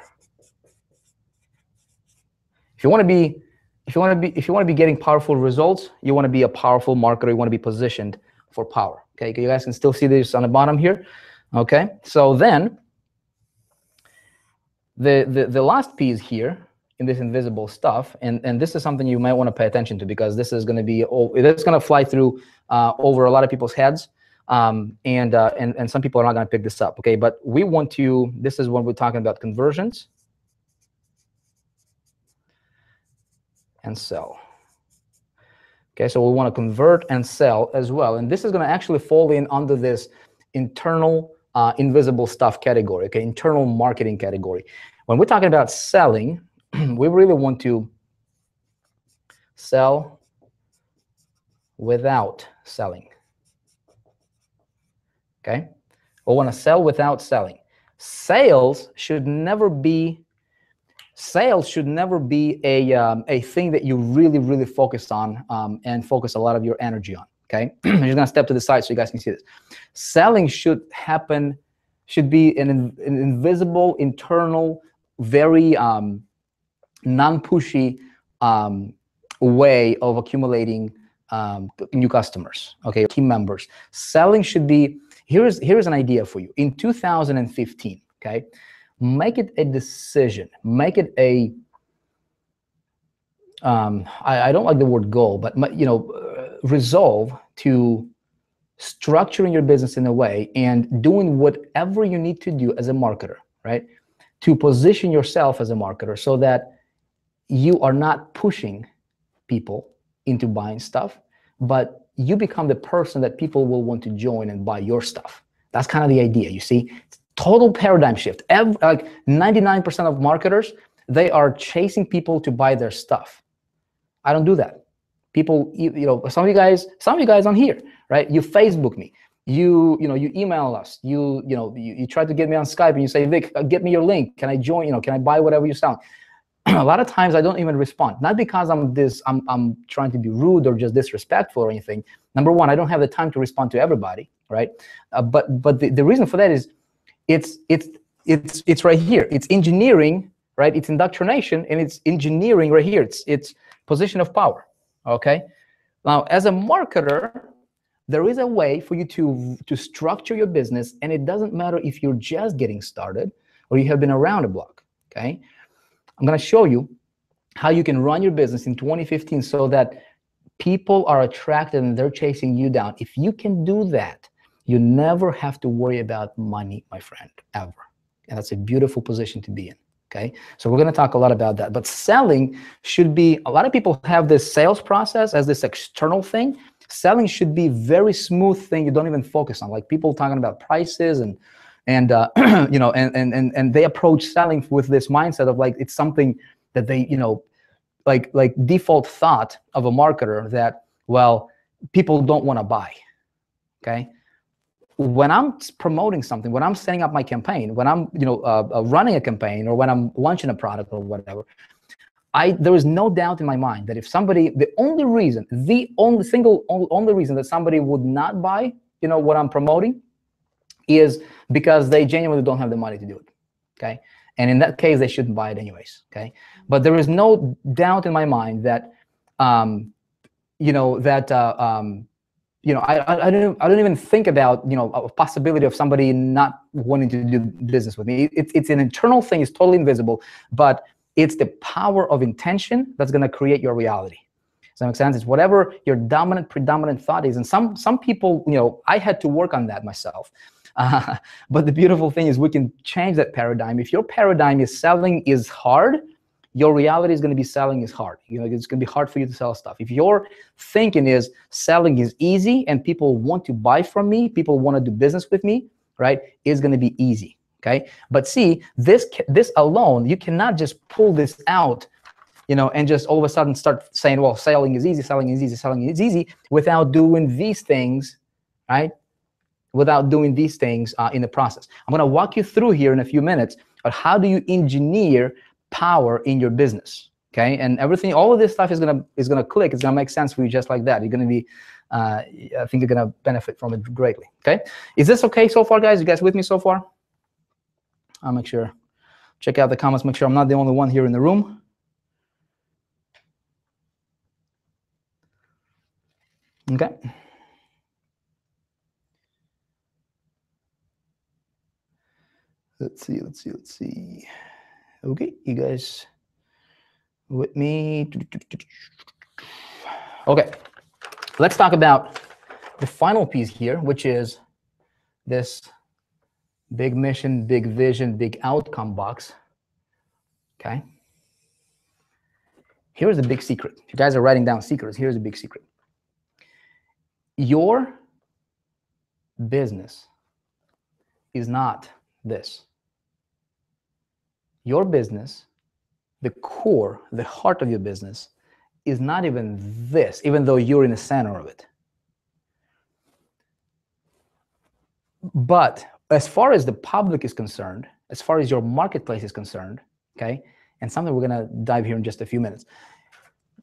If you want to be getting powerful results, you want to be a powerful marketer. You want to be positioned for power. Okay, you guys can still see this on the bottom here. Okay, so then the last piece here in this invisible stuff, and this is something you might want to pay attention to, because this is going to be it's going to fly through over a lot of people's heads, and some people are not going to pick this up. Okay, but we want to. This is when we're talking about conversions and sell. Okay, so we want to convert and sell as well, and this is going to actually fall in under this internal invisible stuff category. Okay, internal marketing category. When we're talking about selling, we really want to sell without selling. Okay, we want to sell without selling. Sales should never be a thing that you really focus on and focus a lot of your energy on. Okay, I'm just gonna step to the side so you guys can see this. Selling should be an invisible, internal, very non-pushy way of accumulating new customers, okay, team members. Selling should be, here's an idea for you. In 2015, okay, make it a decision, make it a, I don't like the word goal, but resolve to structuring your business in a way and doing whatever you need to do as a marketer, right, to position yourself as a marketer so that you are not pushing people into buying stuff, but you become the person that people will want to join and buy your stuff. That's kind of the idea, you see. Total paradigm shift. Like 99% of marketers, they are chasing people to buy their stuff. I don't do that. People, some of you guys on here, right? You Facebook me, you email us, you try to get me on Skype and you say, Vic, get me your link. Can I join? Can I buy whatever you sell? A lot of times I don't even respond, not because I'm trying to be rude or just disrespectful or anything. Number one, I don't have the time to respond to everybody, right? But the reason for that is it's right here. It's engineering, right? It's indoctrination, and it's engineering right here. It's position of power. Okay. Now, as a marketer, there is a way for you to structure your business, and it doesn't matter if you're just getting started or you have been around a block. Okay. I'm going to show you how you can run your business in 2015 so that people are attracted and they're chasing you down. If you can do that, you never have to worry about money, my friend, ever. And that's a beautiful position to be in. Okay, so we're going to talk a lot about that. But selling should be, a lot of people have this sales process as this external thing. Selling should be very smooth thing you don't even focus on. Like people talking about prices and they approach selling with this mindset of like it's something that they, like default thought of a marketer that, well, people don't want to buy. Okay. When I'm promoting something, when I'm setting up my campaign, when I'm running a campaign, or when I'm launching a product or whatever, there is no doubt in my mind that if somebody, the only reason that somebody would not buy what I'm promoting is because they genuinely don't have the money to do it. Okay, and in that case they shouldn't buy it anyways. Okay, but there is no doubt in my mind that I don't even think about a possibility of somebody not wanting to do business with me. It's an internal thing. It's totally invisible, but it's the power of intention that's going to create your reality. Does that make sense? It's whatever your predominant thought is. And some people, I had to work on that myself. But the beautiful thing is we can change that paradigm. If your paradigm is selling is hard, your reality is going to be selling is hard. It's going to be hard for you to sell stuff. If your thinking is selling is easy and people want to buy from me, people want to do business with me, right? It's going to be easy. Okay. But see, this alone, you cannot just pull this out, and just all of a sudden start saying, well, selling is easy, selling is easy, selling is easy, without doing these things, right? Without doing these things in the process. I'm going to walk you through here in a few minutes, but how do you engineer power in your business? Okay, and everything, all of this stuff is gonna click. It's gonna make sense for you just like that. You're gonna be, I think you're gonna benefit from it greatly. Okay, is this okay so far, guys? You guys with me so far? I'll make sure, check out the comments, make sure I'm not the only one here in the room. Okay. Let's see. Okay, you guys with me? Okay, let's talk about the final piece here, which is this big mission, big vision, big outcome box. Okay. Here's the big secret. If you guys are writing down secrets, here's the big secret. Your business is not this. Your business, the core, the heart of your business, is not even this, even though you're in the center of it. But as far as the public is concerned, as far as your marketplace is concerned, okay, and something we're gonna dive here in just a few minutes,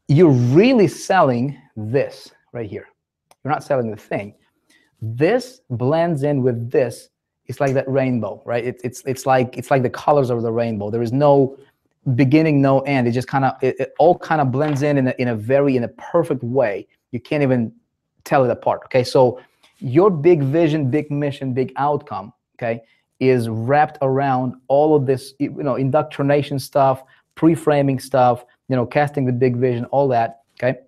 you're really selling this right here. You're not selling the thing. This blends in with this. It's like that rainbow, right? It's like the colors of the rainbow. There is no beginning, no end. It just kind of it all kind of blends in a perfect way. You can't even tell it apart. Okay, so your big vision, big mission, big outcome, okay, is wrapped around all of this, indoctrination stuff, pre-framing stuff, casting the big vision, all that. Okay,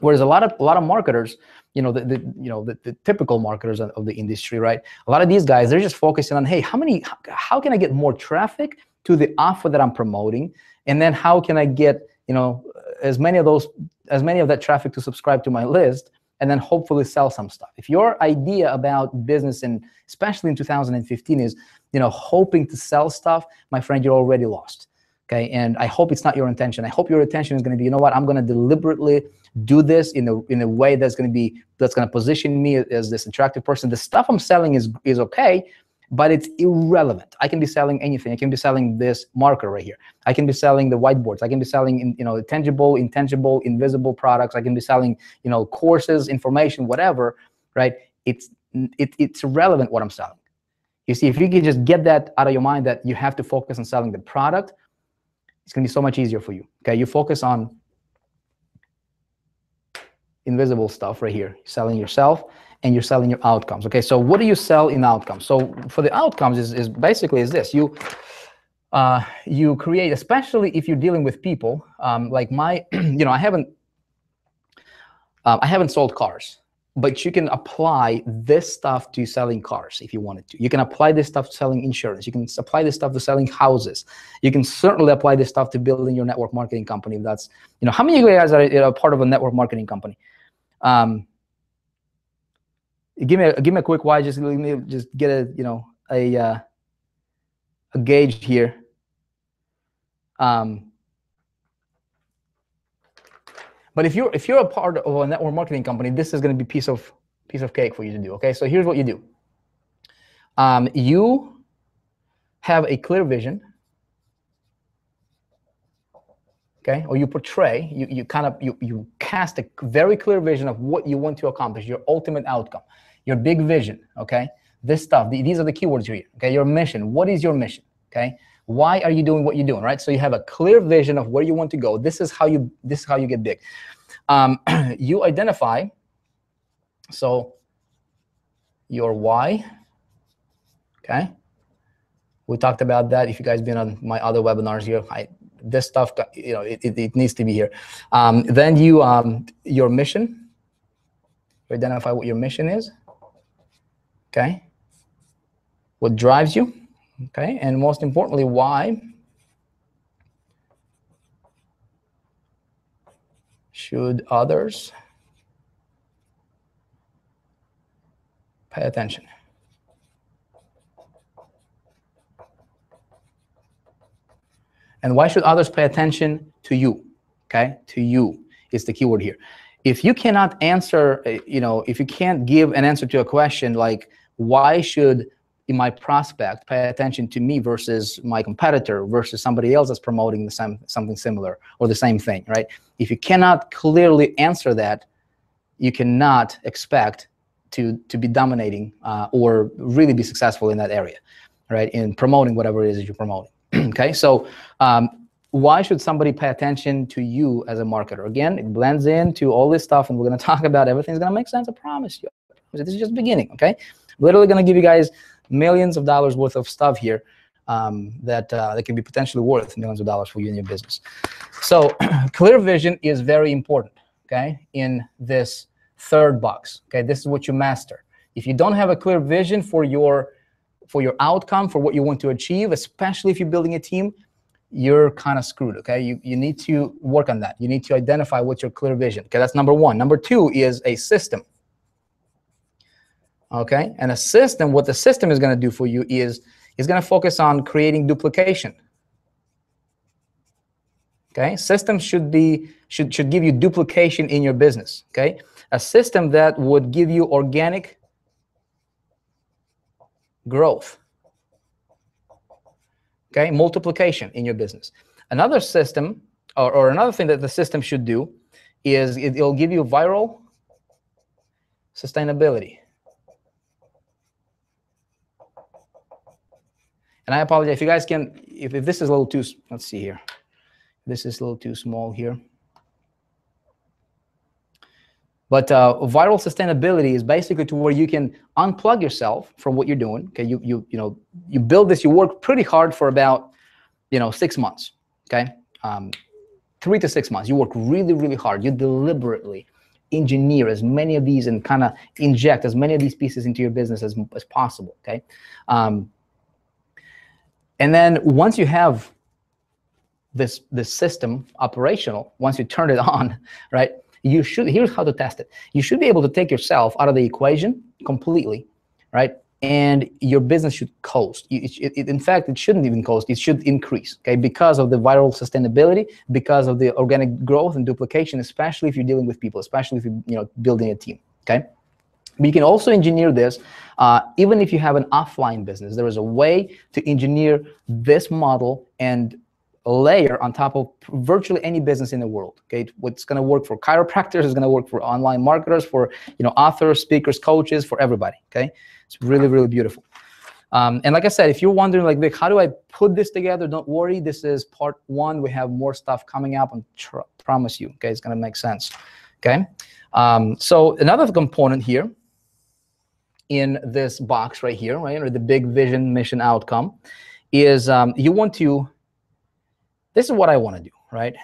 whereas a lot of marketers, the typical marketers of the industry, right? A lot of these guys, they're just focusing on, hey, how can I get more traffic to the offer that I'm promoting, and then how can I get as many of that traffic to subscribe to my list, and then hopefully sell some stuff. If your idea about business, and especially in 2015, is hoping to sell stuff, my friend, you're already lost. Okay, and I hope it's not your intention. I hope your intention is going to be, I'm going to deliberately do this in a way that's going to position me as this attractive person. The stuff I'm selling is okay, but it's irrelevant. I can be selling anything. I can be selling this marker right here. I can be selling the whiteboards. I can be selling tangible, intangible, invisible products. I can be selling courses, information, whatever. Right? It's irrelevant what I'm selling. You see, if you can just get that out of your mind, that you have to focus on selling the product, it's going to be so much easier for you. Okay, you focus on invisible stuff right here. You're selling yourself and you're selling your outcomes. Okay, so what do you sell in outcomes? So for the outcomes is basically this. You create, especially if you're dealing with people like I haven't sold cars, but you can apply this stuff to selling cars if you wanted to. You can apply this stuff to selling insurance. You can apply this stuff to selling houses. You can certainly apply this stuff to building your network marketing company. That's, how many of you guys are part of a network marketing company? Give me a quick why. Just get a gauge here. But if you're a part of a network marketing company, this is going to be piece of cake for you to do. Okay, so here's what you do. You have a clear vision. Okay, or you portray, you cast a very clear vision of what you want to accomplish, your ultimate outcome, your big vision. Okay, this stuff. These are the keywords here. Okay, your mission. What is your mission? Okay, why are you doing what you're doing? Right. So you have a clear vision of where you want to go. This is how you get big. You identify. So your why. Okay. We talked about that. If you guys been on my other webinars here, this stuff, it needs to be here. Then your mission. You identify what your mission is. Okay. What drives you. Okay. And most importantly, why should others pay attention? And why should others pay attention to you? Okay, to you is the keyword here. If you cannot answer, if you can't give an answer to a question like, why should my prospect pay attention to me versus my competitor versus somebody else that's promoting something similar or the same thing, right? If you cannot clearly answer that, you cannot expect to be dominating or really be successful in that area. right, in promoting whatever it is that you're promoting. Okay, so why should somebody pay attention to you as a marketer? Again, it blends into all this stuff, and we're going to talk about everything's going to make sense. I promise you. This is just the beginning. Okay, literally going to give you guys millions of dollars worth of stuff here that can be potentially worth millions of dollars for you in your business. So clear vision is very important. Okay, in this third box. Okay, this is what you master. If you don't have a clear vision for your outcome, for what you want to achieve, especially if you're building a team, you're kind of screwed. Okay, you need to work on that. You need to identify what's your clear vision. Okay, that's number one. Number two is a system. Okay, and a system, what the system is going to do for you is going to focus on creating duplication. Okay, systems should give you duplication in your business. Okay, a system that would give you organic growth. Okay, multiplication in your business. Another system, or another thing that the system should do is it'll give you viral sustainability. And I apologize if you guys can, if this is a little too, let's see here. This is a little too small here. But viral sustainability is basically to where you can unplug yourself from what you're doing. Okay, you build this, you work pretty hard for about 6 months. Okay, 3 to 6 months. You work really, really hard. You deliberately engineer as many of these and kind of inject as many of these pieces into your business as possible. Okay, and then once you have this system operational, once you turn it on, right? You should, here's how to test it. You should be able to take yourself out of the equation completely, right? And your business should coast. In fact, it shouldn't even coast. It should increase, okay? Because of the viral sustainability, because of the organic growth and duplication, especially if you're dealing with people, especially if you're building a team, okay? But you can also engineer this, even if you have an offline business. There is a way to engineer this model and layer on top of virtually any business in the world. Okay, what's going to work for chiropractors is going to work for online marketers, for authors, speakers, coaches, for everybody. Okay, it's really, really beautiful. And like I said, if you're wondering, like, Vic, how do I put this together? Don't worry, this is part one. We have more stuff coming up, and promise you, okay, it's going to make sense. Okay, so another component here in this box right here, right, or the big vision, mission, outcome, is you want to. This is what I want to do, right?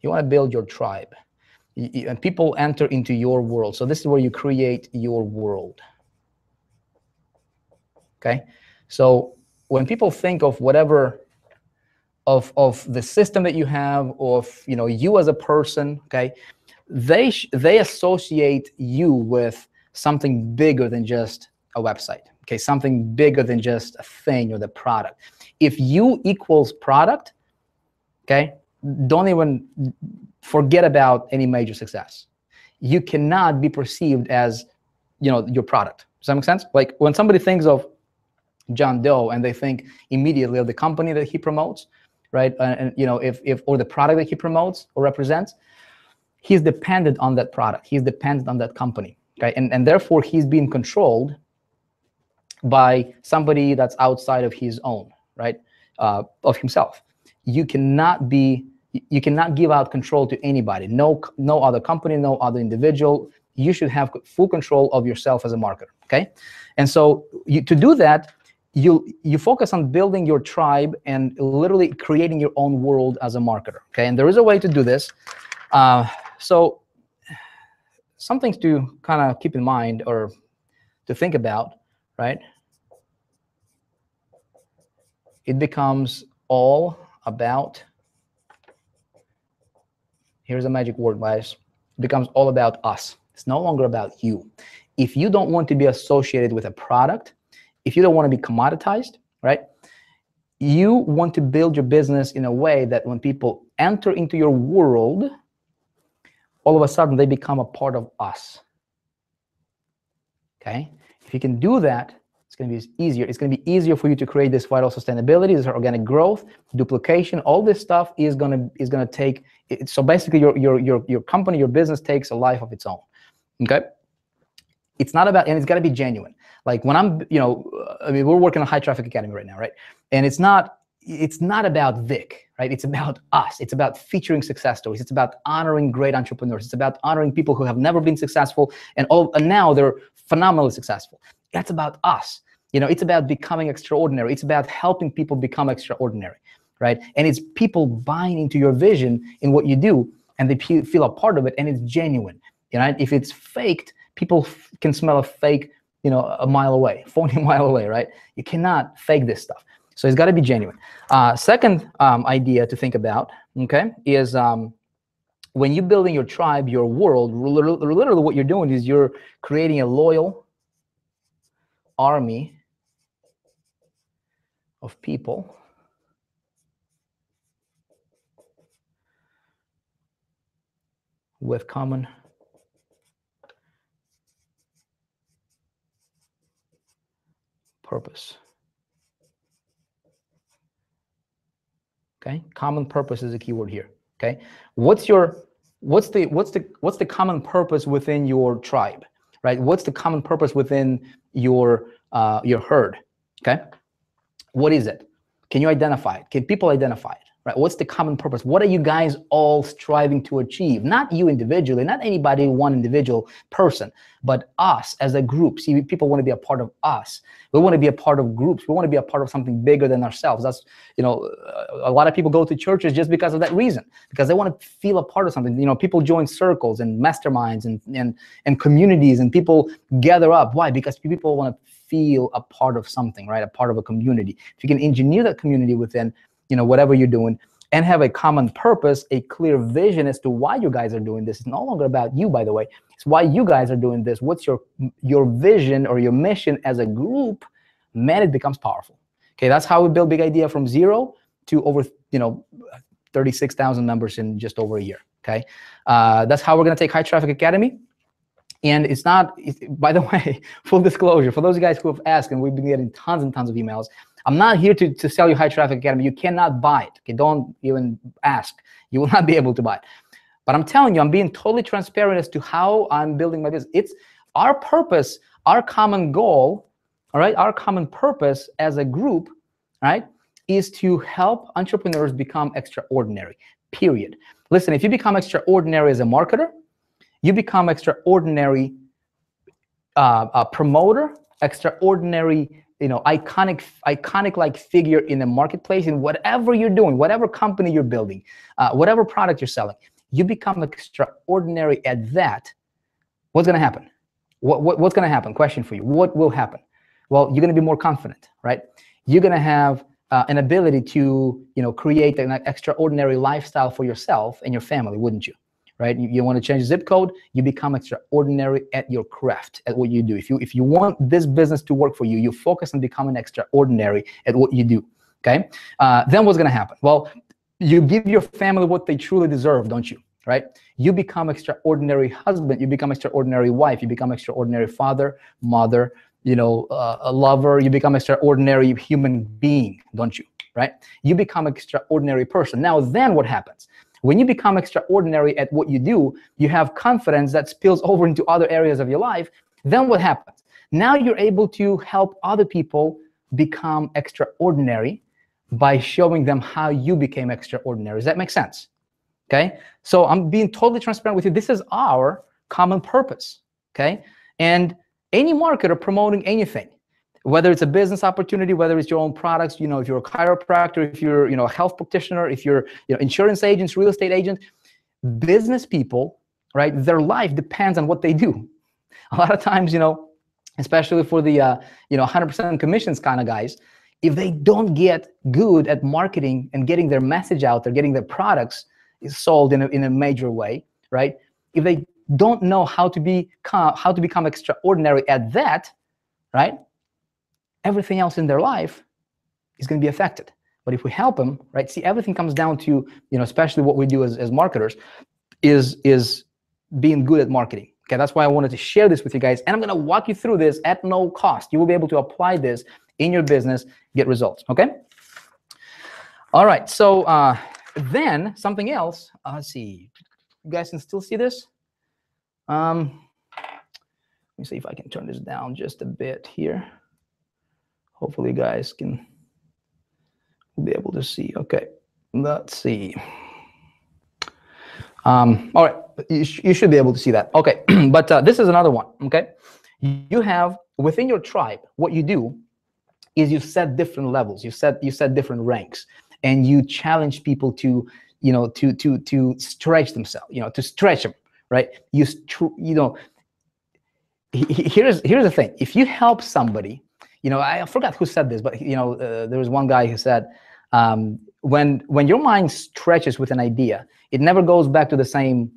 You want to build your tribe. And people enter into your world. So this is where you create your world. Okay? So when people think of whatever, of the system that you have, of you as a person, okay, they associate you with something bigger than just a website. Okay, something bigger than just a thing or the product. If you equals product, okay, don't even forget about any major success. You cannot be perceived as, your product. Does that make sense? Like when somebody thinks of John Doe and they think immediately of the company that he promotes, right? And if or the product that he promotes or represents, he's dependent on that product. He's dependent on that company. Okay, and therefore he's being controlled by somebody that's outside of his own, right, of himself. You cannot give out control to anybody. No other company, no other individual. You should have full control of yourself as a marketer. Okay, and so to do that, you focus on building your tribe and literally creating your own world as a marketer. Okay, and there is a way to do this. So some things to kind of keep in mind or to think about. Right? It becomes all about, here's a magic word, guys. It becomes all about us. It's no longer about you. If you don't want to be associated with a product, if you don't want to be commoditized, right? You want to build your business in a way that when people enter into your world, all of a sudden they become a part of us. Okay? If you can do that, it's going to be easier. It's going to be easier for you to create this vital sustainability, this organic growth, duplication. All this stuff is going to take. So basically, your company, your business takes a life of its own. Okay. It's not about, and it's got to be genuine. Like when I'm, I mean, we're working on High Traffic Academy right now, right? And it's not about Vic, right? It's about us. It's about featuring success stories. It's about honoring great entrepreneurs. It's about honoring people who have never been successful and now they're phenomenally successful. That's about us. It's about becoming extraordinary. It's about helping people become extraordinary, right? And it's people buying into your vision in what you do, and they feel a part of it, and it's genuine. If it's faked, people can smell a fake, a mile away, phony mile away, right? You cannot fake this stuff. So it's got to be genuine. Second idea to think about, okay, is when you're building your tribe, your world, literally what you're doing is you're creating a loyal army of people with common purpose. Okay, common purpose is a key word here. Okay, what's the common purpose within your tribe, right? What's the common purpose within your herd? Okay, what is it? Can you identify it? Can people identify it? Right? What's the common purpose? What are you guys all striving to achieve? Not you individually, not anybody, one individual person, but us as a group. See, people want to be a part of us. We want to be a part of groups. We want to be a part of something bigger than ourselves. That's, a lot of people go to churches just because of that reason, because they want to feel a part of something. People join circles and masterminds and communities, and people gather up. Why? Because people want to feel a part of something, right? A part of a community. If you can engineer that community within, whatever you're doing, and have a common purpose, a clear vision as to why you guys are doing this. It's no longer about you, by the way. It's why you guys are doing this. What's your vision or your mission as a group? Man, it becomes powerful. Okay, that's how we build Big Idea from 0 to over 36,000 members in just over a year. Okay, that's how we're going to take High Traffic Academy. And it's not, by the way, full disclosure, for those guys who have asked, and we've been getting tons and tons of emails, I'm not here to sell you High Traffic Academy. You cannot buy it. Okay, don't even ask. You will not be able to buy it. But I'm telling you, I'm being totally transparent as to how I'm building my business. It's our purpose, our common goal, all right, our common purpose as a group, right, is to help entrepreneurs become extraordinary, period. Listen, if you become extraordinary as a marketer, you become extraordinary promoter, extraordinary, iconic like figure in the marketplace, in whatever you're doing, whatever company you're building, whatever product you're selling, you become extraordinary at that. What's going to happen? What's going to happen? Question for you. What will happen? Well, you're going to be more confident, right? You're going to have an ability to, create an extraordinary lifestyle for yourself and your family, wouldn't you? Right? You want to change the zip code, you become extraordinary at your craft, at what you do. If you want this business to work for you, you focus on becoming extraordinary at what you do. Okay? Then what's going to happen? Well, you give your family what they truly deserve, don't you? Right? You become extraordinary husband, you become extraordinary wife, you become extraordinary father, mother, a lover, you become extraordinary human being, don't you? Right? You become extraordinary person. Now, then what happens? When you become extraordinary at what you do, you have confidence that spills over into other areas of your life. Then what happens? Now you're able to help other people become extraordinary by showing them how you became extraordinary. Does that make sense? Okay? So I'm being totally transparent with you. This is our common purpose. Okay? And any marketer promoting anything, whether it's a business opportunity, whether it's your own products, if you're a chiropractor, if you're, a health practitioner, if you're, insurance agents, real estate agent, business people, right? Their life depends on what they do. A lot of times, especially for the, 100% commissions kind of guys, if they don't get good at marketing and getting their message out there, getting their products sold in a major way, right? If they don't know how to become extraordinary at that, right? Everything else in their life is going to be affected. But if we help them, right? See, everything comes down to, especially what we do as marketers, is being good at marketing. Okay, that's why I wanted to share this with you guys, and I'm going to walk you through this at no cost. You will be able to apply this in your business, get results. Okay. All right. So then something else. Let's see. You guys can still see this. me see if I can turn this down just a bit here. Hopefully you guys can be able to see. Okay, let's see. All right, you should be able to see that. Okay, but this is another one, okay? You have, within your tribe, what you do is you set different levels, you set different ranks, and you challenge people to, you know, to stretch themselves, you know, to stretch them, right? You know, here's the thing. If you help somebody, you know, I forgot who said this, but you know, there was one guy who said, when your mind stretches with an idea, it never goes back to the same,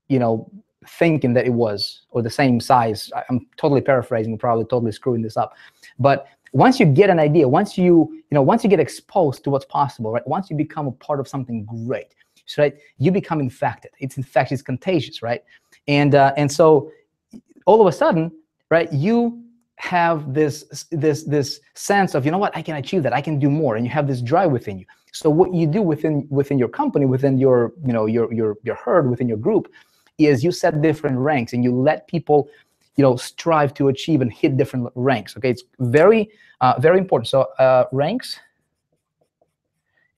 you know, thinking that it was, or the same size. I'm totally paraphrasing, probably totally screwing this up. But once you get an idea, once you get exposed to what's possible, right? Once you become a part of something great, right? You become infected. It's infectious, it's contagious, right? And so all of a sudden, right, you have this sense of, you know what, I can achieve that, I can do more, and you have this drive within you. So what you do within your company, within your, you know, your herd, within your group, is you set different ranks and you let people, you know, strive to achieve and hit different ranks. Okay, it's very very important. So ranks,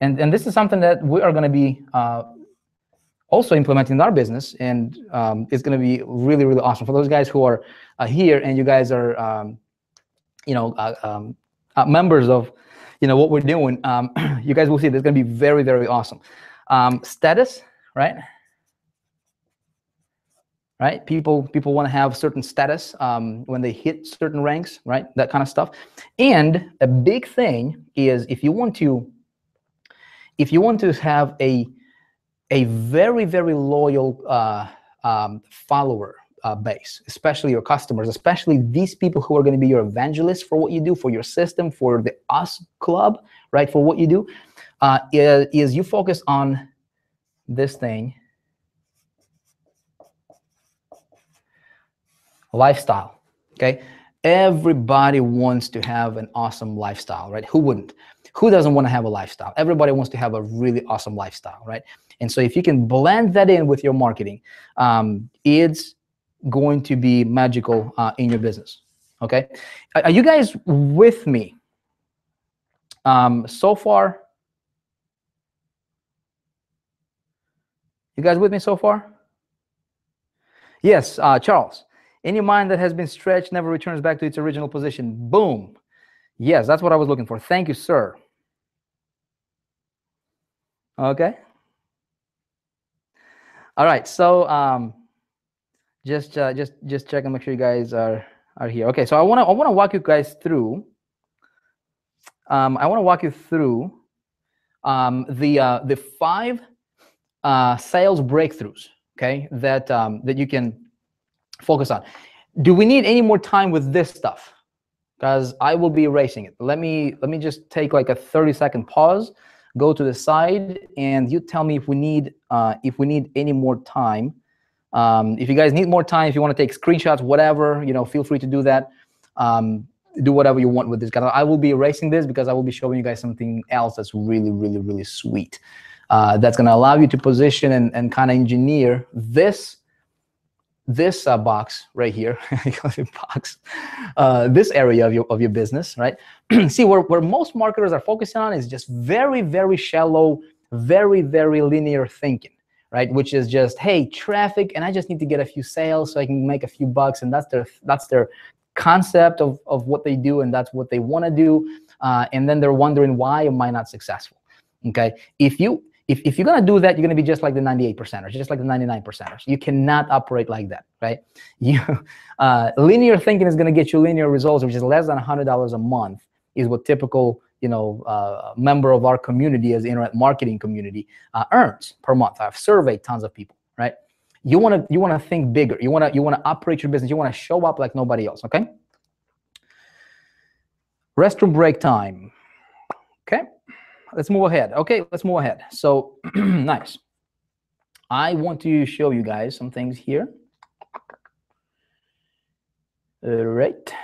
and this is something that we are going to be also implementing in our business, and it's going to be really, really awesome for those guys who are here, and you guys are you know, members of, you know, what we're doing. You guys will see this is going to be very, very awesome. Status, right? Right? People want to have certain status when they hit certain ranks, right? That kind of stuff. And a big thing is, if you want to have a very, very loyal follower base, especially your customers, especially these people who are going to be your evangelists for what you do, for your system, for the US Club, right? For what you do, is you focus on this thing. Lifestyle, okay? Everybody wants to have an awesome lifestyle, right? Who wouldn't? Who doesn't want to have a lifestyle? Everybody wants to have a really awesome lifestyle, right? And so if you can blend that in with your marketing, it's going to be magical in your business, okay? Are you guys with me so far? You guys with me so far? Yes, Charles. Any mind that has been stretched never returns back to its original position. Boom. Yes, that's what I was looking for. Thank you, sir. Okay. All right. So just check and make sure you guys are here. Okay. So I wanna walk you guys through. I want to walk you through the 5 sales breakthroughs. Okay, that you can focus on. Do we need any more time with this stuff? Because I will be erasing it. Let me just take like a 30-second pause, go to the side, and you tell me if we need any more time. If you guys need more time, if you want to take screenshots, whatever, you know, feel free to do that. Do whatever you want with this. I will be erasing this because I will be showing you guys something else that's really, really, really sweet. That's going to allow you to position and kind of engineer this box right here, box, this area of your business, right? See, where most marketers are focusing on is just very, very shallow, very, very linear thinking, right? Which is just, hey, traffic, and I just need to get a few sales so I can make a few bucks, and that's their concept of what they do, and that's what they want to do, and then they're wondering why am I not successful? Okay, if you're gonna do that, you're gonna be just like the 98%ers, just like the 99%ers. You cannot operate like that, right? Linear thinking is gonna get you linear results, which is less than $100 a month, is what typical, you know, member of our community, as the internet marketing community, earns per month. I've surveyed tons of people, right? You wanna think bigger. You wanna operate your business. You wanna show up like nobody else. Okay. Restroom break time. Okay. Let's move ahead. Okay, let's move ahead. So nice. I want to show you guys some things here. All right.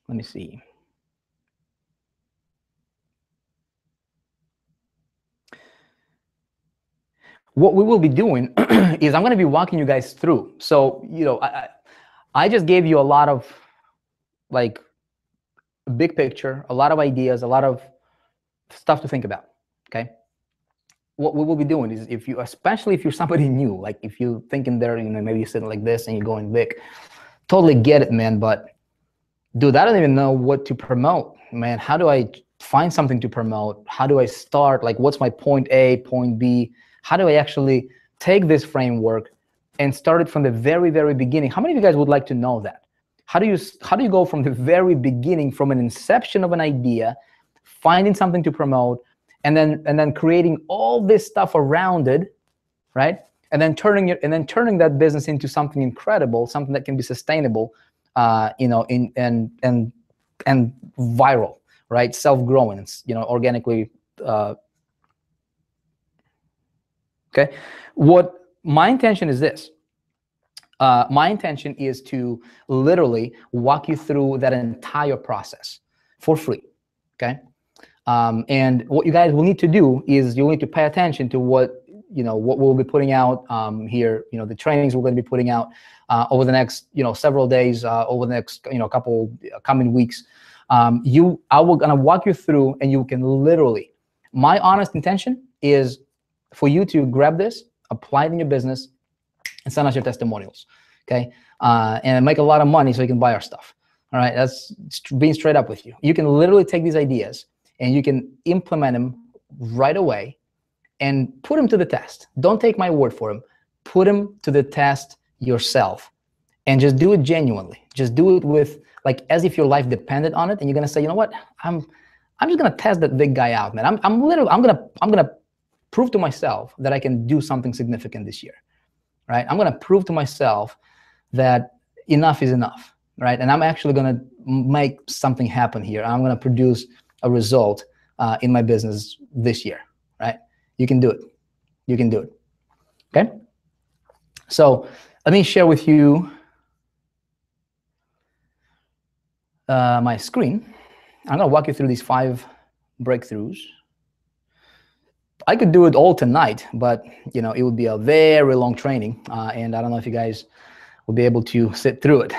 Let me see. What we will be doing is I'm going to be walking you guys through. So, you know, I just gave you a lot of like big picture, a lot of ideas, a lot of stuff to think about. Okay. What we will be doing is, if you, especially if you're somebody new, like if you're thinking there, you know, maybe you're sitting like this and you're going, Vic, totally get it, man, but dude, I don't even know what to promote, man. How do I find something to promote? How do I start? Like, what's my point A, point B? How do I actually take this framework and start it from the very, very beginning? How many of you guys would like to know that? How do you go from the very beginning, from an inception of an idea, finding something to promote, and then creating all this stuff around it, right? And then turning that business into something incredible, something that can be sustainable, you know, and viral, right? Self-growing, you know, organically. Okay. What my intention is this. My intention is to literally walk you through that entire process for free. Okay. And what you guys will need to do is you'll need to pay attention to what we'll be putting out here. You know, the trainings we're going to be putting out over the next, you know, several days, over the next, you know, couple coming weeks. I will gonna walk you through, and you can literally. My honest intention is for you to grab this, apply it in your business, and send us your testimonials. Okay, and make a lot of money so you can buy our stuff. All right, that's being straight up with you. You can literally take these ideas and you can implement them right away and put them to the test. Don't take my word for them. Put them to the test yourself, and just do it genuinely. Just do it with, like, as if your life depended on it. And you're gonna say, you know what? I'm just gonna test that big guy out, man. I'm gonna prove to myself that I can do something significant this year, right? I'm gonna prove to myself that enough is enough, right? And I'm actually gonna make something happen here. I'm gonna produce a result in my business this year, right? You can do it. You can do it. Okay. So let me share with you my screen. I'm gonna walk you through these 5 breakthroughs. I could do it all tonight, but you know, it would be a very long training, and I don't know if you guys will be able to sit through it.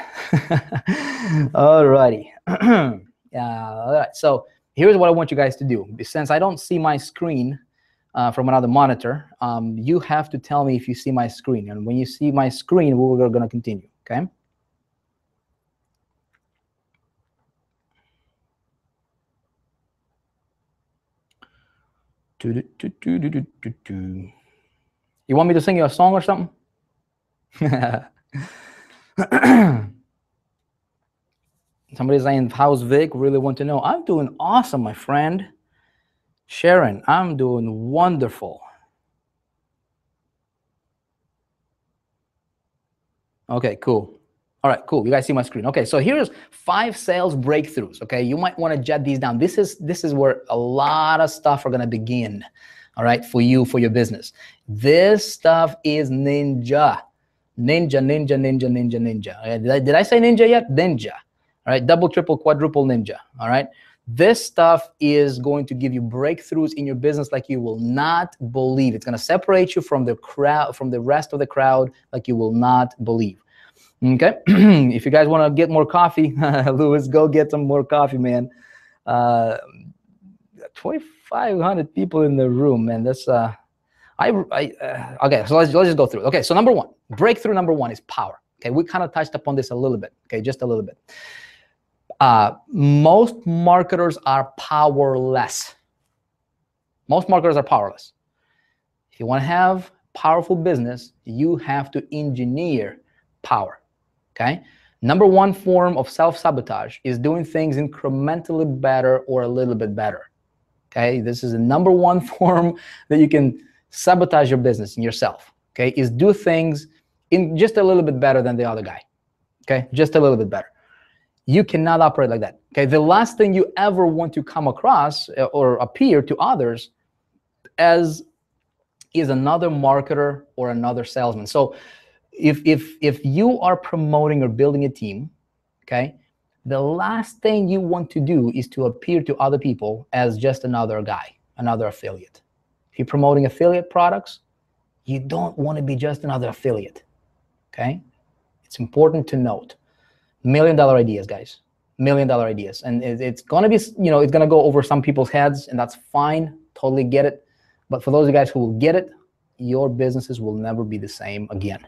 All righty. All right. So here's what I want you guys to do. Since I don't see my screen from another monitor, you have to tell me if you see my screen. And when you see my screen, we're going to continue, okay? You want me to sing you a song or something? Somebody's saying, how's Vic? Really want to know. I'm doing awesome, my friend. Sharon, I'm doing wonderful. Okay, cool. All right, cool. You guys see my screen. Okay, so here's 5 sales breakthroughs. Okay, you might want to jot these down. This is where a lot of stuff are going to begin. All right, for you, for your business. This stuff is ninja. Ninja, ninja, ninja, ninja, ninja. Okay, did I say ninja yet? Ninja. All right, double, triple, quadruple ninja. All right. This stuff is going to give you breakthroughs in your business like you will not believe. It's going to separate you from the crowd, from the rest of the crowd, like you will not believe. Okay. If you guys want to get more coffee, Louis, go get some more coffee, man. 2,500 people in the room, man. That's okay. So let's just go through. Okay. So number 1, breakthrough number 1 is power. Okay. We kind of touched upon this a little bit. Okay. Just a little bit. Most marketers are powerless. Most marketers are powerless. If you want to have powerful business, you have to engineer power. Okay. Number 1 form of self-sabotage is doing things incrementally better or a little bit better. Okay. This is the number 1 form that you can sabotage your business and yourself. Okay. Is do things in just a little bit better than the other guy. Okay. Just a little bit better. You cannot operate like that. Okay. The last thing you ever want to come across or appear to others as is another marketer or another salesman. So if you are promoting or building a team, okay, the last thing you want to do is to appear to other people as just another guy, another affiliate. If you're promoting affiliate products, you don't want to be just another affiliate. Okay. It's important to note. Million-dollar ideas, guys. Million-dollar ideas. And it's going to be, it's going to go over some people's heads, and that's fine. Totally get it. But for those of you guys who will get it, your businesses will never be the same again.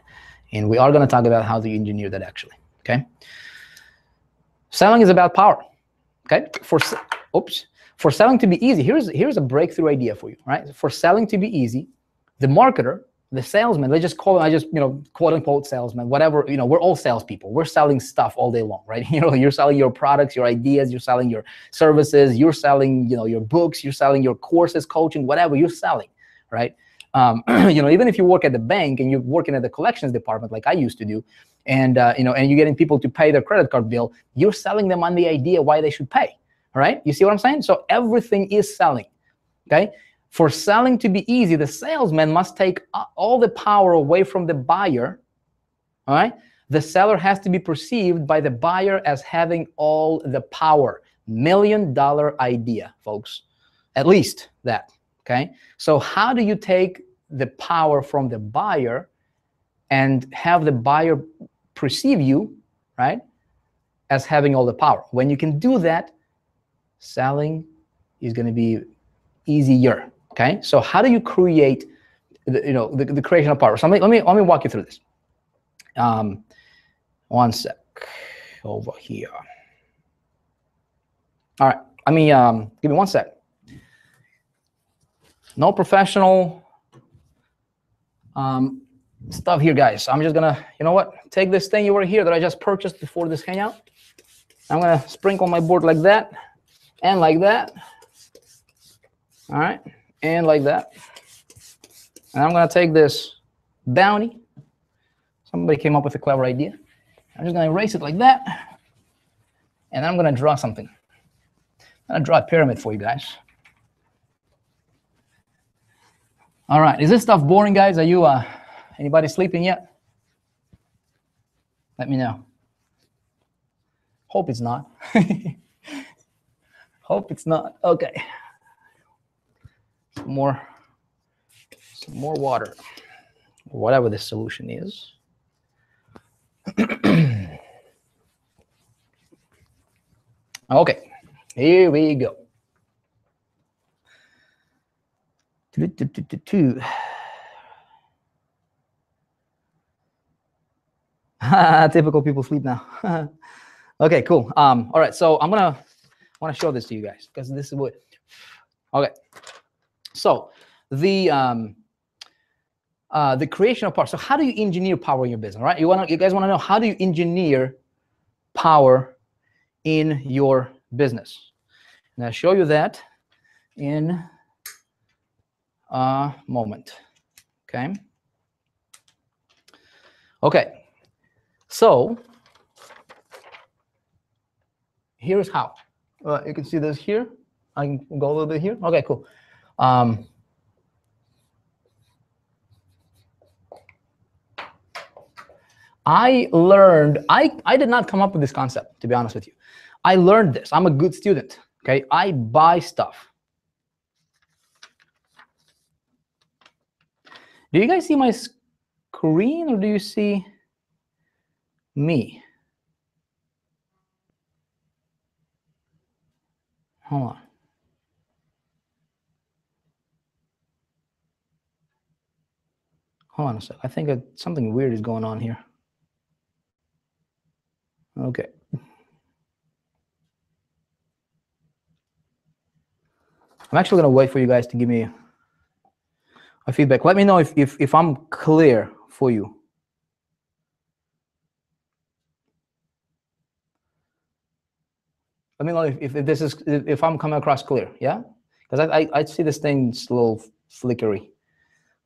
And we are going to talk about how to engineer that actually. Okay. Selling is about power. Okay. For selling to be easy, here's a breakthrough idea for you, right? For selling to be easy, the marketer, the salesman, let's just call it, quote unquote salesman, whatever, we're all salespeople. We're selling stuff all day long, right? You're selling your products, your ideas, you're selling your services, you're selling, your books, you're selling your courses, coaching, whatever you're selling, right? Even if you work at the bank and you're working at the collections department, like I used to do, and and you're getting people to pay their credit card bill, you're selling them on the idea why they should pay, right? You see what I'm saying? So everything is selling, okay? For selling to be easy, the salesman must take all the power away from the buyer, all right? The seller has to be perceived by the buyer as having all the power. Million-dollar idea, folks. At least that, okay? So how do you take the power from the buyer and have the buyer perceive you, right, as having all the power? When you can do that, selling is going to be easier. Okay, so how do you create the creation of power? So let me walk you through this. One sec over here. All right, give me one sec. No professional stuff here, guys. I'm just gonna, take this thing over here that I just purchased before this hangout. I'm gonna sprinkle my board like that and like that. All right. And like that. And I'm going to take this bounty. Somebody came up with a clever idea. I'm just going to erase it like that. And I'm going to draw something. I'm going to draw a pyramid for you guys. All right. Is this stuff boring, guys? Are you, anybody sleeping yet? Let me know. Hope it's not. Hope it's not. Okay. Some more water, whatever the solution is. Okay, here we go. Typical people sleep now. Okay, cool. All right, so I want to show this to you guys because this is what. Okay. So the creation of power. So how do you engineer power in your business, right? You guys want to know, how do you engineer power in your business? And I'll show you that in a moment. Okay. Okay. So here's how. You can see this here. I can go a little bit here. Okay, cool. I learned, I did not come up with this concept, to be honest with you. I learned this. I'm a good student, okay? I buy stuff. Do you guys see my screen or do you see me? Hold on. Hold on a sec. I think something weird is going on here. Okay. I'm actually going to wait for you guys to give me a feedback. Let me know if I'm clear for you. Let me know if I'm coming across clear. Yeah, because I see this thing's a little flickery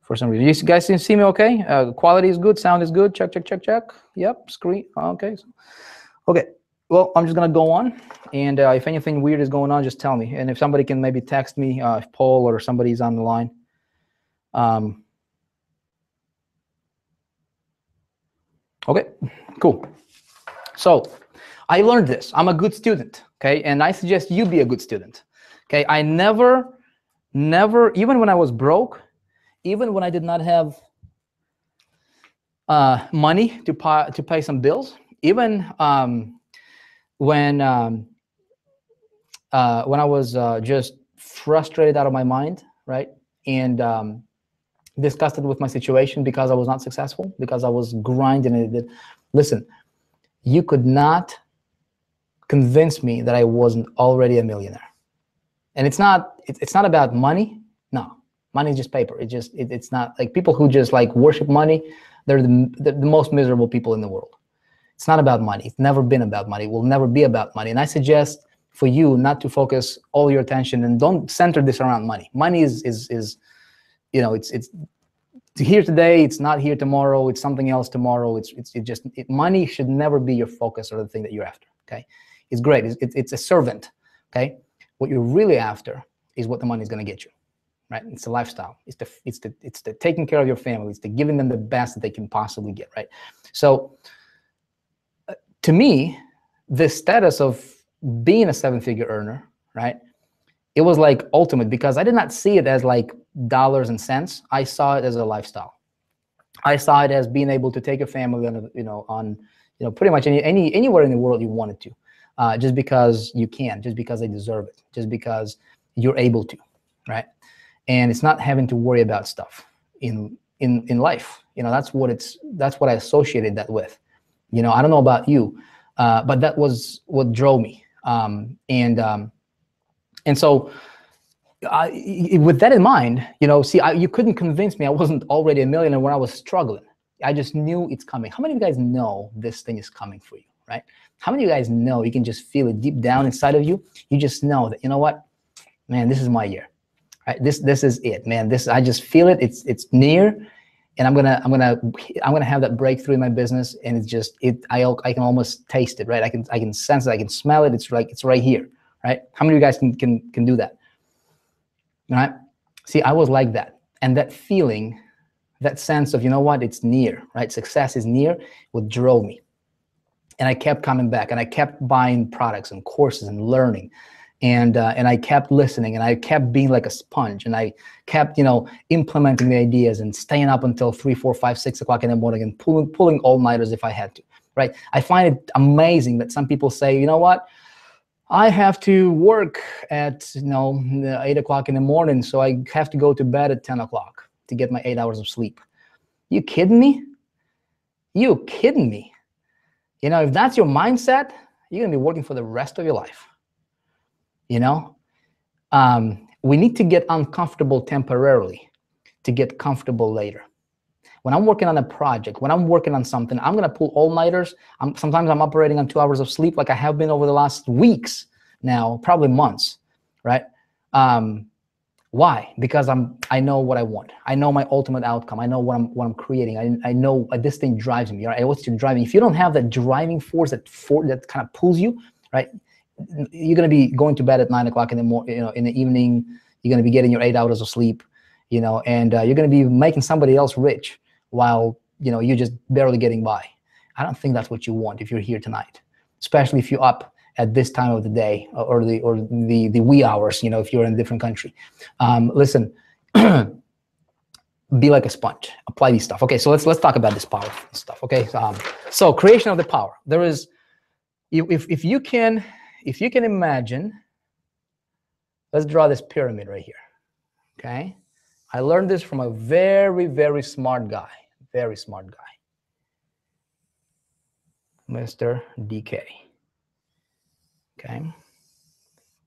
for some reason. You guys see me okay? Quality is good, sound is good. Check, check, check, check. Yep, screen. Okay. Okay. Well, I'm just gonna go on, and if anything weird is going on, just tell me. And if somebody can maybe text me, if Paul or somebody's on the line. Okay, cool. So I learned this. I'm a good student, okay? And I suggest you be a good student, okay? I never, even when I was broke, even when I did not have money to pay some bills, even when I was just frustrated out of my mind, right? And disgusted with my situation because I was not successful, because I was grinding it. Listen, you could not convince me that I wasn't already a millionaire. And it's not about money. No, money is just paper. It's not like people who just like worship money. They're the most miserable people in the world. It's not about money. It's never been about money. It will never be about money. And I suggest for you not to focus all your attention, and don't center this around money. Money is you know, it's here today. It's not here tomorrow. It's something else tomorrow. Money should never be your focus or the thing that you're after. Okay, it's great. It's a servant. Okay, what you're really after is what the money is going to get you. Right? It's a lifestyle. It's the taking care of your family. It's the giving them the best that they can possibly get. Right? So, to me, the status of being a seven-figure earner, right? It was like ultimate, because I did not see it as like dollars and cents. I saw it as a lifestyle. I saw it as being able to take a family on pretty much anywhere in the world you wanted to, just because you can, just because they deserve it, just because you're able to, right? And it's not having to worry about stuff in life. That's what I associated that with. I don't know about you, but that was what drove me. And so with that in mind, you couldn't convince me I wasn't already a millionaire when I was struggling. I just knew it's coming. How many of you guys know this thing is coming for you, right? How many of you guys know you can just feel it deep down inside of you? You just know that, you know what, man, this is my year, right? This is it, man. I just feel it. It's near, and I'm gonna have that breakthrough in my business, and I can almost taste it, right? I can sense it. I can smell it. It's like it's right here, right? How many of you guys can do that? All right. See, I was like that, and that feeling, that sense of, you know what, it's near, right? Success is near, what drove me. And I kept coming back, and I kept buying products and courses and learning, and I kept listening, and I kept being like a sponge, and I kept, implementing the ideas and staying up until 3, 4, 5, 6 o'clock in the morning and pulling all-nighters if I had to, right? I find it amazing that some people say, you know what, I have to work at 8 o'clock in the morning, so I have to go to bed at 10 o'clock to get my 8 hours of sleep. You kidding me? You kidding me? If that's your mindset, you're gonna be working for the rest of your life. We need to get uncomfortable temporarily to get comfortable later. When I'm working on a project, when I'm working on something, I'm gonna pull all-nighters. Sometimes I'm operating on 2 hours of sleep, like I have been over the last weeks now, probably months, right? Why? Because I know what I want. I know my ultimate outcome. I know what I'm creating. I know this thing drives me. Right? What's your driving? If you don't have that driving force, that kind of pulls you, right? You're gonna be going to bed at 9 o'clock in the morning. In the evening, you're gonna be getting your 8 hours of sleep, and you're gonna be making somebody else rich while you're just barely getting by. I don't think that's what you want if you're here tonight, especially if you're up at this time of the day or the wee hours, if you're in a different country. Listen, be like a sponge. Apply these stuff. Okay, so let's talk about this power stuff. Okay, so creation of the power. There is, if you can imagine, let's draw this pyramid right here. Okay, I learned this from a very, very smart guy. Very smart guy, Mr. DK. Okay, you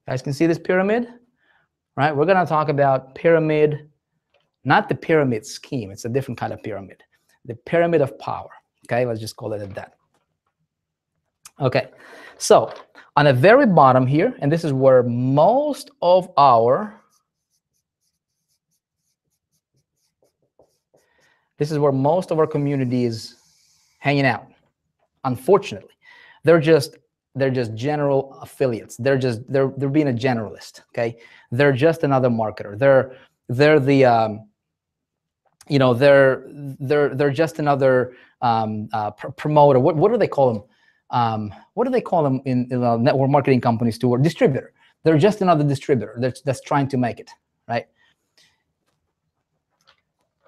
guys can see this pyramid, right? We're gonna talk about pyramid, not the pyramid scheme. It's a different kind of pyramid. The pyramid of power. Okay, let's just call it that. Okay, so on the very bottom here, and this is where most of our community is hanging out. Unfortunately, they're just general affiliates. They're being a generalist. Okay, they're just another marketer. They're the they're just another promoter. What do they call them? What do they call them in network marketing companies too? Or distributor. They're just another distributor that's trying to make it, right?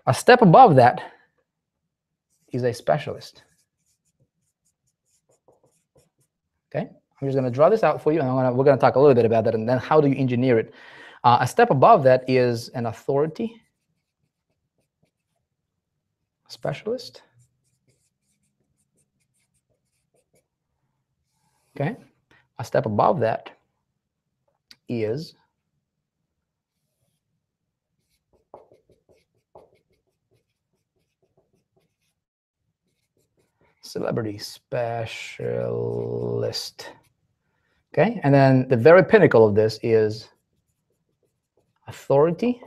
A step above that is a specialist. Okay, I'm just going to draw this out for you, and we're going to talk a little bit about that, and then how do you engineer it. A step above that is an authority specialist. Okay. A step above that is celebrity specialist. Okay, and then the very pinnacle of this is authority,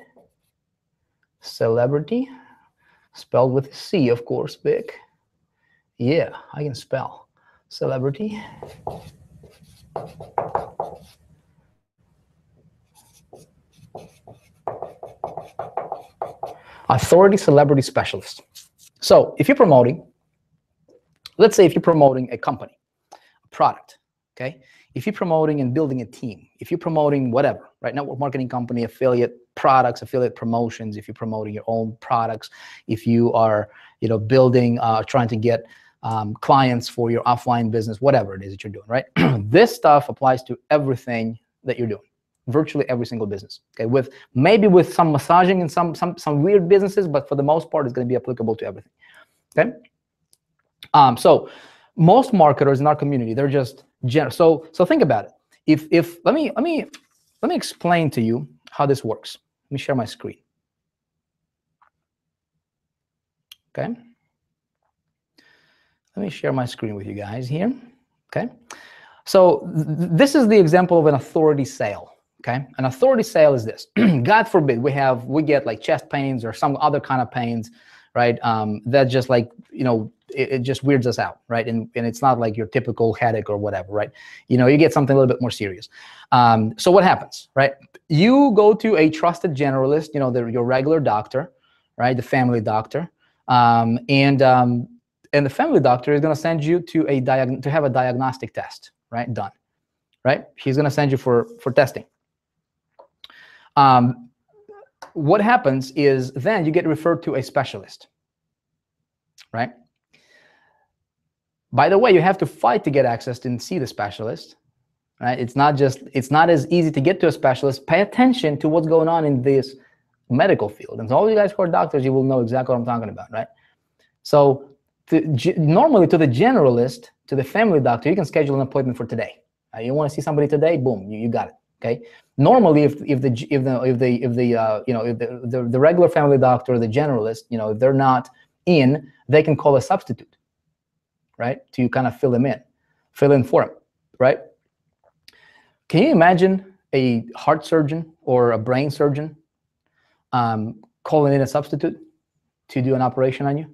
celebrity, spelled with a C, of course, Vic. Yeah, I can spell. Celebrity. Authority, celebrity, specialist. So if you're promoting, let's say if you're promoting a company, a product, okay? If you're promoting and building a team, if you're promoting whatever, right? Network marketing company, affiliate products, affiliate promotions, if you're promoting your own products, if you are, building, trying to get clients for your offline business, whatever it is that you're doing, right? This stuff applies to everything that you're doing, virtually every single business, okay? Maybe with some massaging and some weird businesses, but for the most part, it's going to be applicable to everything, okay? So most marketers in our community, they're just general. So think about it. If let me explain to you how this works. Let me share my screen. Okay. Let me share my screen with you guys here. Okay. So this is the example of an authority sale. Okay. An authority sale is this. God forbid we get like chest pains or some other kind of pains, right? That just like, it just weirds us out, right? And it's not like your typical headache or whatever, right? You get something a little bit more serious. So what happens, right? You go to a trusted generalist, your regular doctor, right? The family doctor, and the family doctor is going to send you to have a diagnostic test, right? Done, right? He's going to send you for testing. What happens is then you get referred to a specialist, right? By the way, you have to fight to get access to see the specialist, right? It's not as easy to get to a specialist. Pay attention to what's going on in this medical field. And so all you guys who are doctors, you will know exactly what I'm talking about, right? So normally to the generalist, to the family doctor, you can schedule an appointment for today. You want to see somebody today? Boom, you got it. Okay. Normally, if the regular family doctor or the generalist, if they're not in, they can call a substitute, right? To kind of fill in for them, right? Can you imagine a heart surgeon or a brain surgeon calling in a substitute to do an operation on you,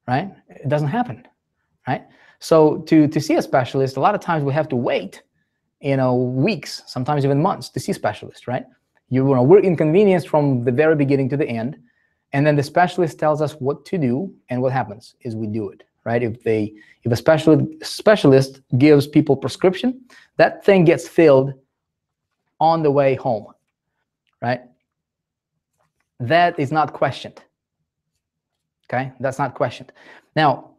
right? It doesn't happen, right? So to see a specialist, a lot of times we have to wait, weeks, sometimes even months to see a specialist, right? We're inconvenienced from the very beginning to the end, and then the specialist tells us what to do, and what happens is we do it, right? If a specialist gives people prescription, that thing gets filled on the way home, right? That is not questioned, okay? That's not questioned. Now,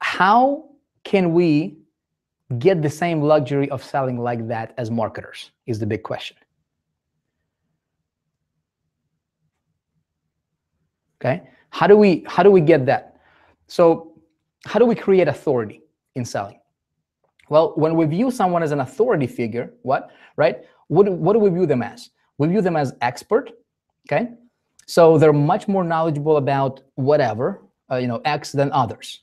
how can we get the same luxury of selling like that as marketers is the big question. Okay, how do we get that? So how do we create authority in selling? Well, when we view someone as an authority figure, what do we view them as? We view them as expert, okay? So they're much more knowledgeable about whatever, X than others,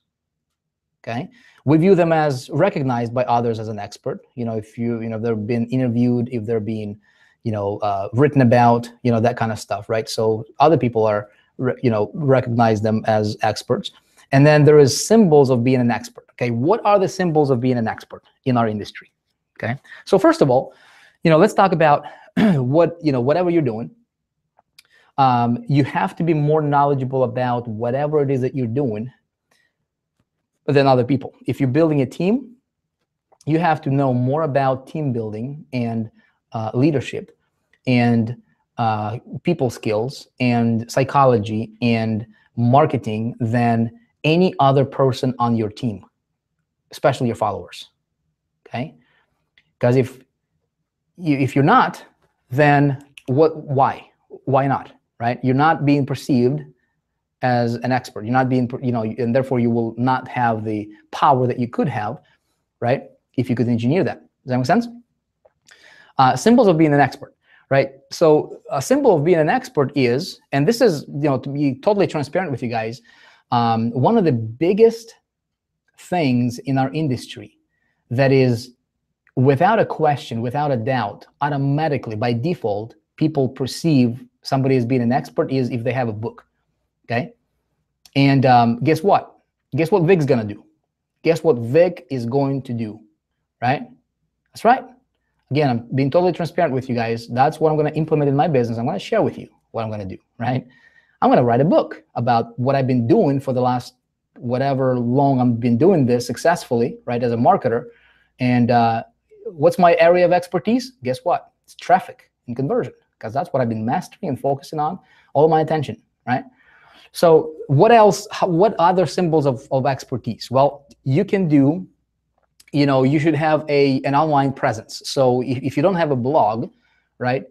okay? We view them as recognized by others as an expert. If they're being interviewed, if they're being, written about, that kind of stuff, right? So other people are, recognize them as experts. And then there is symbols of being an expert. Okay, what are the symbols of being an expert in our industry? Okay, so first of all, let's talk about whatever you're doing. You have to be more knowledgeable about whatever it is that you're doing than other people. If you're building a team, you have to know more about team building and leadership and people skills and psychology and marketing than any other person on your team, especially your followers. okay? Because if you're not, then why not, right? You're not being perceived as an expert. You're not being, and therefore you will not have the power that you could have, right? If you could engineer that. Does that make sense? Symbols of being an expert, right? So a symbol of being an expert is, and this is, to be totally transparent with you guys, one of the biggest things in our industry that is, without a question, without a doubt, automatically by default, people perceive somebody as being an expert is if they have a book, okay? And guess what? Guess what Vick's gonna do? Guess what Vick is going to do, right? That's right. Again, I'm being totally transparent with you guys. That's what I'm gonna implement in my business. I'm gonna share with you what I'm gonna do, right? I'm gonna write a book about what I've been doing for the last whatever long I've been doing this successfully, right, as a marketer. And what's my area of expertise? Guess what? It's traffic and conversion, because that's what I've been mastering and focusing on all my attention, right? So what else, what other symbols of expertise? Well, you can do, you should have an online presence. So if you don't have a blog, right,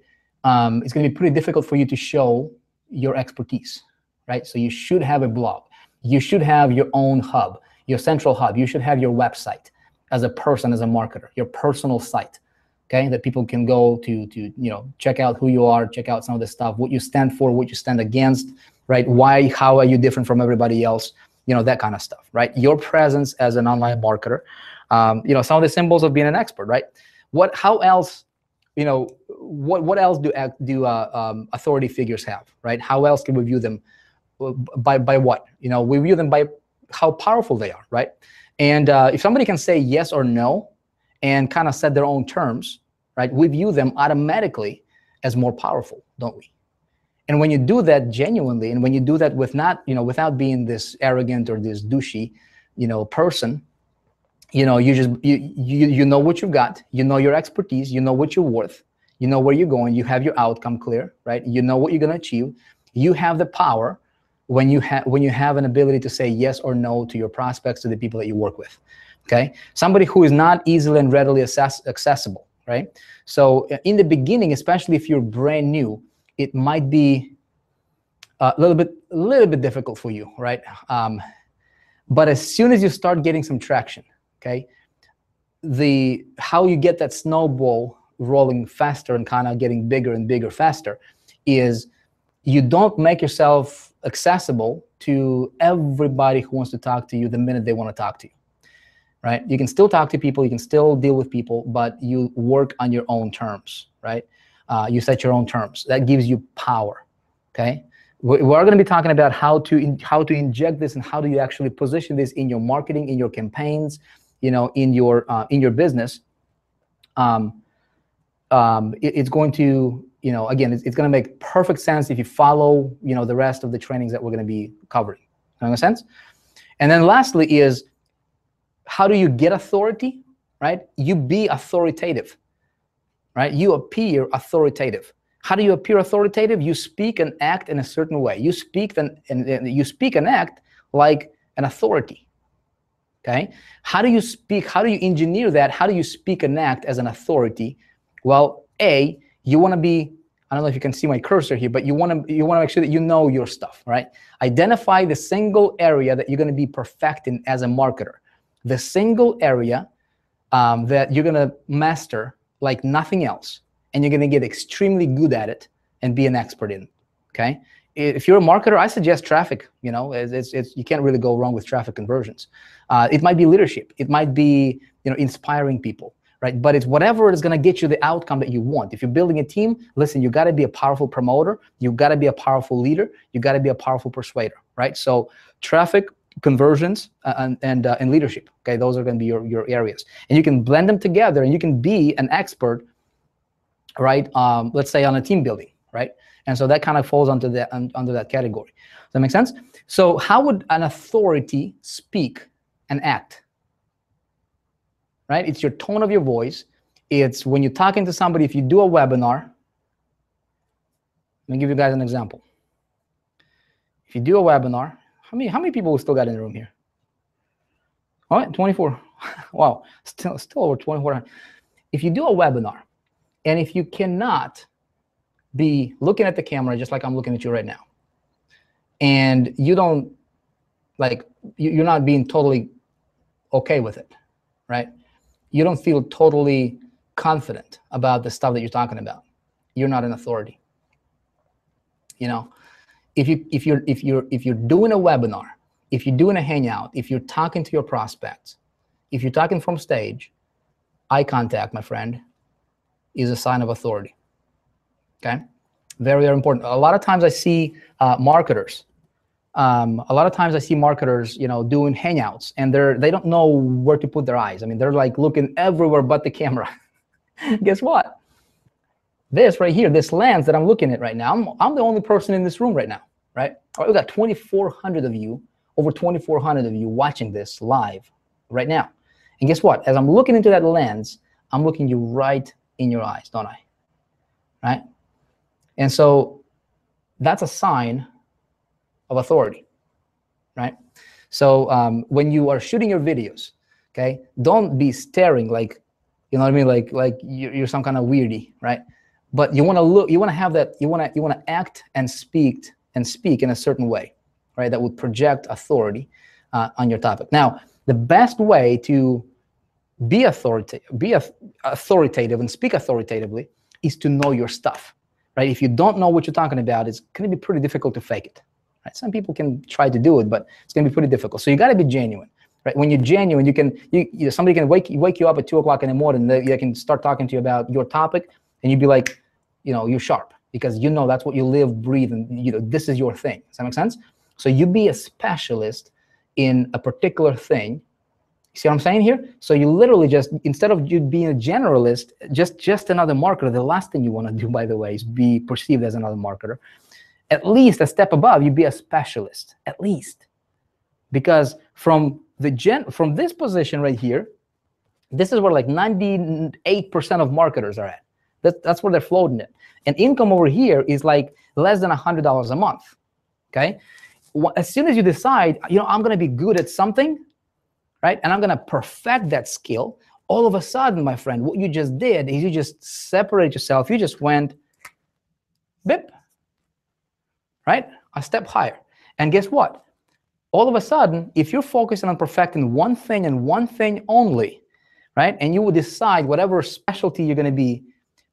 it's gonna be pretty difficult for you to show your expertise, right? So you should have a blog. You should have your own hub, your central hub. You should have your website as a person, as a marketer, your personal site, okay, that people can go to check out who you are, check out some of the stuff, what you stand for, what you stand against, right? Why, how are you different from everybody else? That kind of stuff, right? Your presence as an online marketer, some of the symbols of being an expert, right? How else, what else do authority figures have, right? How else can we view them? By what? We view them by how powerful they are, right? And if somebody can say yes or no and kind of set their own terms, right, we view them automatically as more powerful, don't we? And when you do that genuinely, and when you do that with not, without being this arrogant or this douchey, person, you know what you've got, your expertise, what you're worth, where you're going, you have your outcome clear, right? You know what you're gonna achieve. You have the power when you have an ability to say yes or no to your prospects, to the people that you work with, okay? Somebody who is not easily and readily accessible, right? So in the beginning, especially if you're brand new, it might be a little bit difficult for you, right? But as soon as you start getting some traction, okay, how you get that snowball rolling faster and kind of getting bigger and bigger faster is you don't make yourself accessible to everybody who wants to talk to you the minute they want to talk to you, right? You can still talk to people, you can still deal with people, but you work on your own terms, right? You set your own terms. That gives you power, okay? We're going to be talking about how to inject this and how do you actually position this in your marketing, in your campaigns, in your business. It's going to, again, it's going to make perfect sense if you follow, the rest of the trainings that we're going to be covering. Does that make sense? And then lastly is, how do you get authority, right? You be authoritative, right? You appear authoritative. How do you appear authoritative? You speak and act in a certain way. You speak and you speak and act like an authority, okay? How do you speak? How do you engineer that? How do you speak and act as an authority? Well, you want to be, I don't know if you can see my cursor here, but you want to make sure that you know your stuff, right? Identify the single area that you're going to be perfecting as a marketer. The single area that you're going to master like nothing else, and you're going to get extremely good at it and be an expert in, okay? If you're a marketer, I suggest traffic. You can't really go wrong with traffic conversions. It might be leadership. It might be inspiring people, right? But it's whatever is going to get you the outcome that you want. If you're building a team, listen, you got to be a powerful promoter. You got to be a powerful leader. You got to be a powerful persuader, right? So traffic, conversions, and leadership. Okay, those are going to be your areas, and you can blend them together, and you can be an expert, right? Let's say on a team building, right? And so that kind of falls under that category. Does that make sense? So how would an authority speak and act? Right? It's your tone of your voice. It's when you're talking to somebody. If you do a webinar, let me give you guys an example. If you do a webinar, how many people we still got in the room here? All right, 24. Wow, still over 2,400. If you do a webinar, and if you cannot be looking at the camera just like I'm looking at you right now, and you don't, like, you're not being totally okay with it, right? You don't feel totally confident about the stuff that you're talking about, you're not an authority. You know, if you're doing a webinar, if you're doing a hangout, if you're talking to your prospects, if you're talking from stage, eye contact, my friend, is a sign of authority. Okay, very, very important. A lot of times I see marketers. You know, doing hangouts, and they don't know where to put their eyes. I mean, they're like looking everywhere but the camera. Guess what? This right here, this lens that I'm looking at right now, I'm the only person in this room right now, right? All right, we got 2,400 of you, over 2,400 of you watching this live right now. And guess what? As I'm looking into that lens, I'm looking you right in your eyes, don't I? Right? And so that's a sign of authority, right? So when you are shooting your videos, okay, don't be staring like, you know what I mean, like you're some kind of weirdy, right? But you want to look, you want to have that, you want to act and speak in a certain way, right? That would project authority on your topic. Now, the best way to be authoritative and speak authoritatively is to know your stuff, right? If you don't know what you're talking about, it's going to be pretty difficult to fake it. Right? Some people can try to do it, but it's going to be pretty difficult. So you got to be genuine, right? When you're genuine, somebody can wake you up at 2 o'clock in the morning. They can start talking to you about your topic, and you'd be like, you know, you're sharp because you know that's what you live, breathe, and you know this is your thing. Does that make sense? So you be a specialist in a particular thing. See what I'm saying here? So you literally just, instead of you being a generalist, just another marketer. The last thing you want to do, by the way, is be perceived as another marketer. At least a step above, you be a specialist, at least. Because from this position right here, this is where like 98% of marketers are at. That's where they're floating it. And income over here is like less than $100 a month, okay? As soon as you decide, you know, I'm gonna be good at something, right? And I'm gonna perfect that skill, all of a sudden, my friend, what you just did is you just separated yourself. You just went, bip, right? A step higher. And guess what? All of a sudden, if you're focusing on perfecting one thing and one thing only, right? And you will decide whatever specialty you're going to be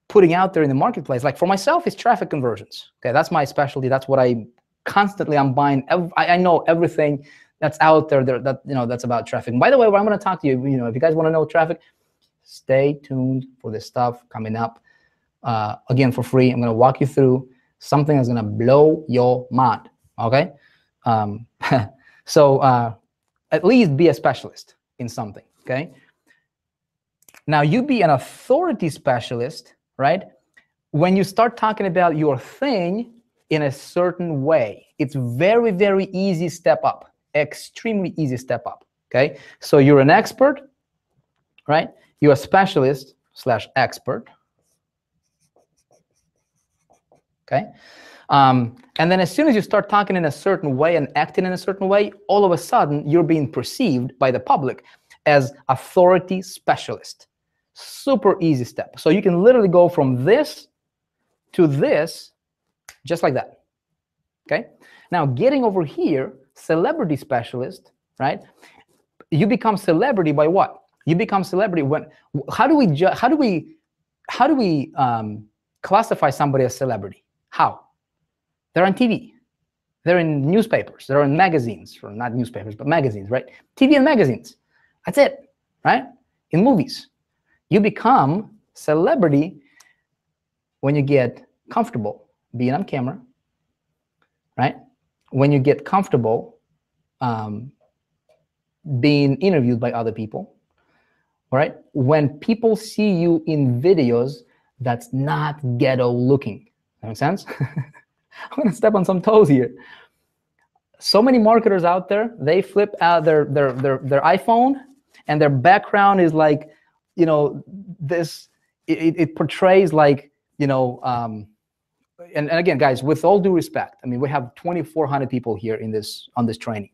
putting out there in the marketplace. Like for myself, it's traffic conversions. Okay, that's my specialty. That's what I'm buying. I know everything that's out there that, you know, that's about traffic. And by the way, what I'm going to talk to you, you know, if you guys want to know traffic, stay tuned for this stuff coming up. Again, for free, I'm going to walk you through something that's going to blow your mind, okay? So at least be a specialist in something, okay? Now, you be an authority specialist, right? When you start talking about your thing in a certain way, it's very, very easy step up, extremely easy step up, okay? So you're an expert, right? You're a specialist / expert, okay? And then as soon as you start talking in a certain way and acting in a certain way, all of a sudden you're being perceived by the public as authority specialist. Super easy step. So you can literally go from this to this just like that, okay? Now getting over here, celebrity specialist, right? You become celebrity by what? You become celebrity when, how do we classify somebody as celebrity? How? They're on TV. They're in newspapers. They're in magazines, or not newspapers, but magazines, right? TV and magazines. That's it, right? In movies. You become celebrity when you get comfortable being on camera, right? When you get comfortable being interviewed by other people, all right? When people see you in videos that's not ghetto looking. That makes sense? I'm gonna step on some toes here. So many marketers out there, they flip out their iPhone and their background is like, you know, this, it portrays like, you know, and again, guys, with all due respect, I mean, we have 2,400 people here on this training.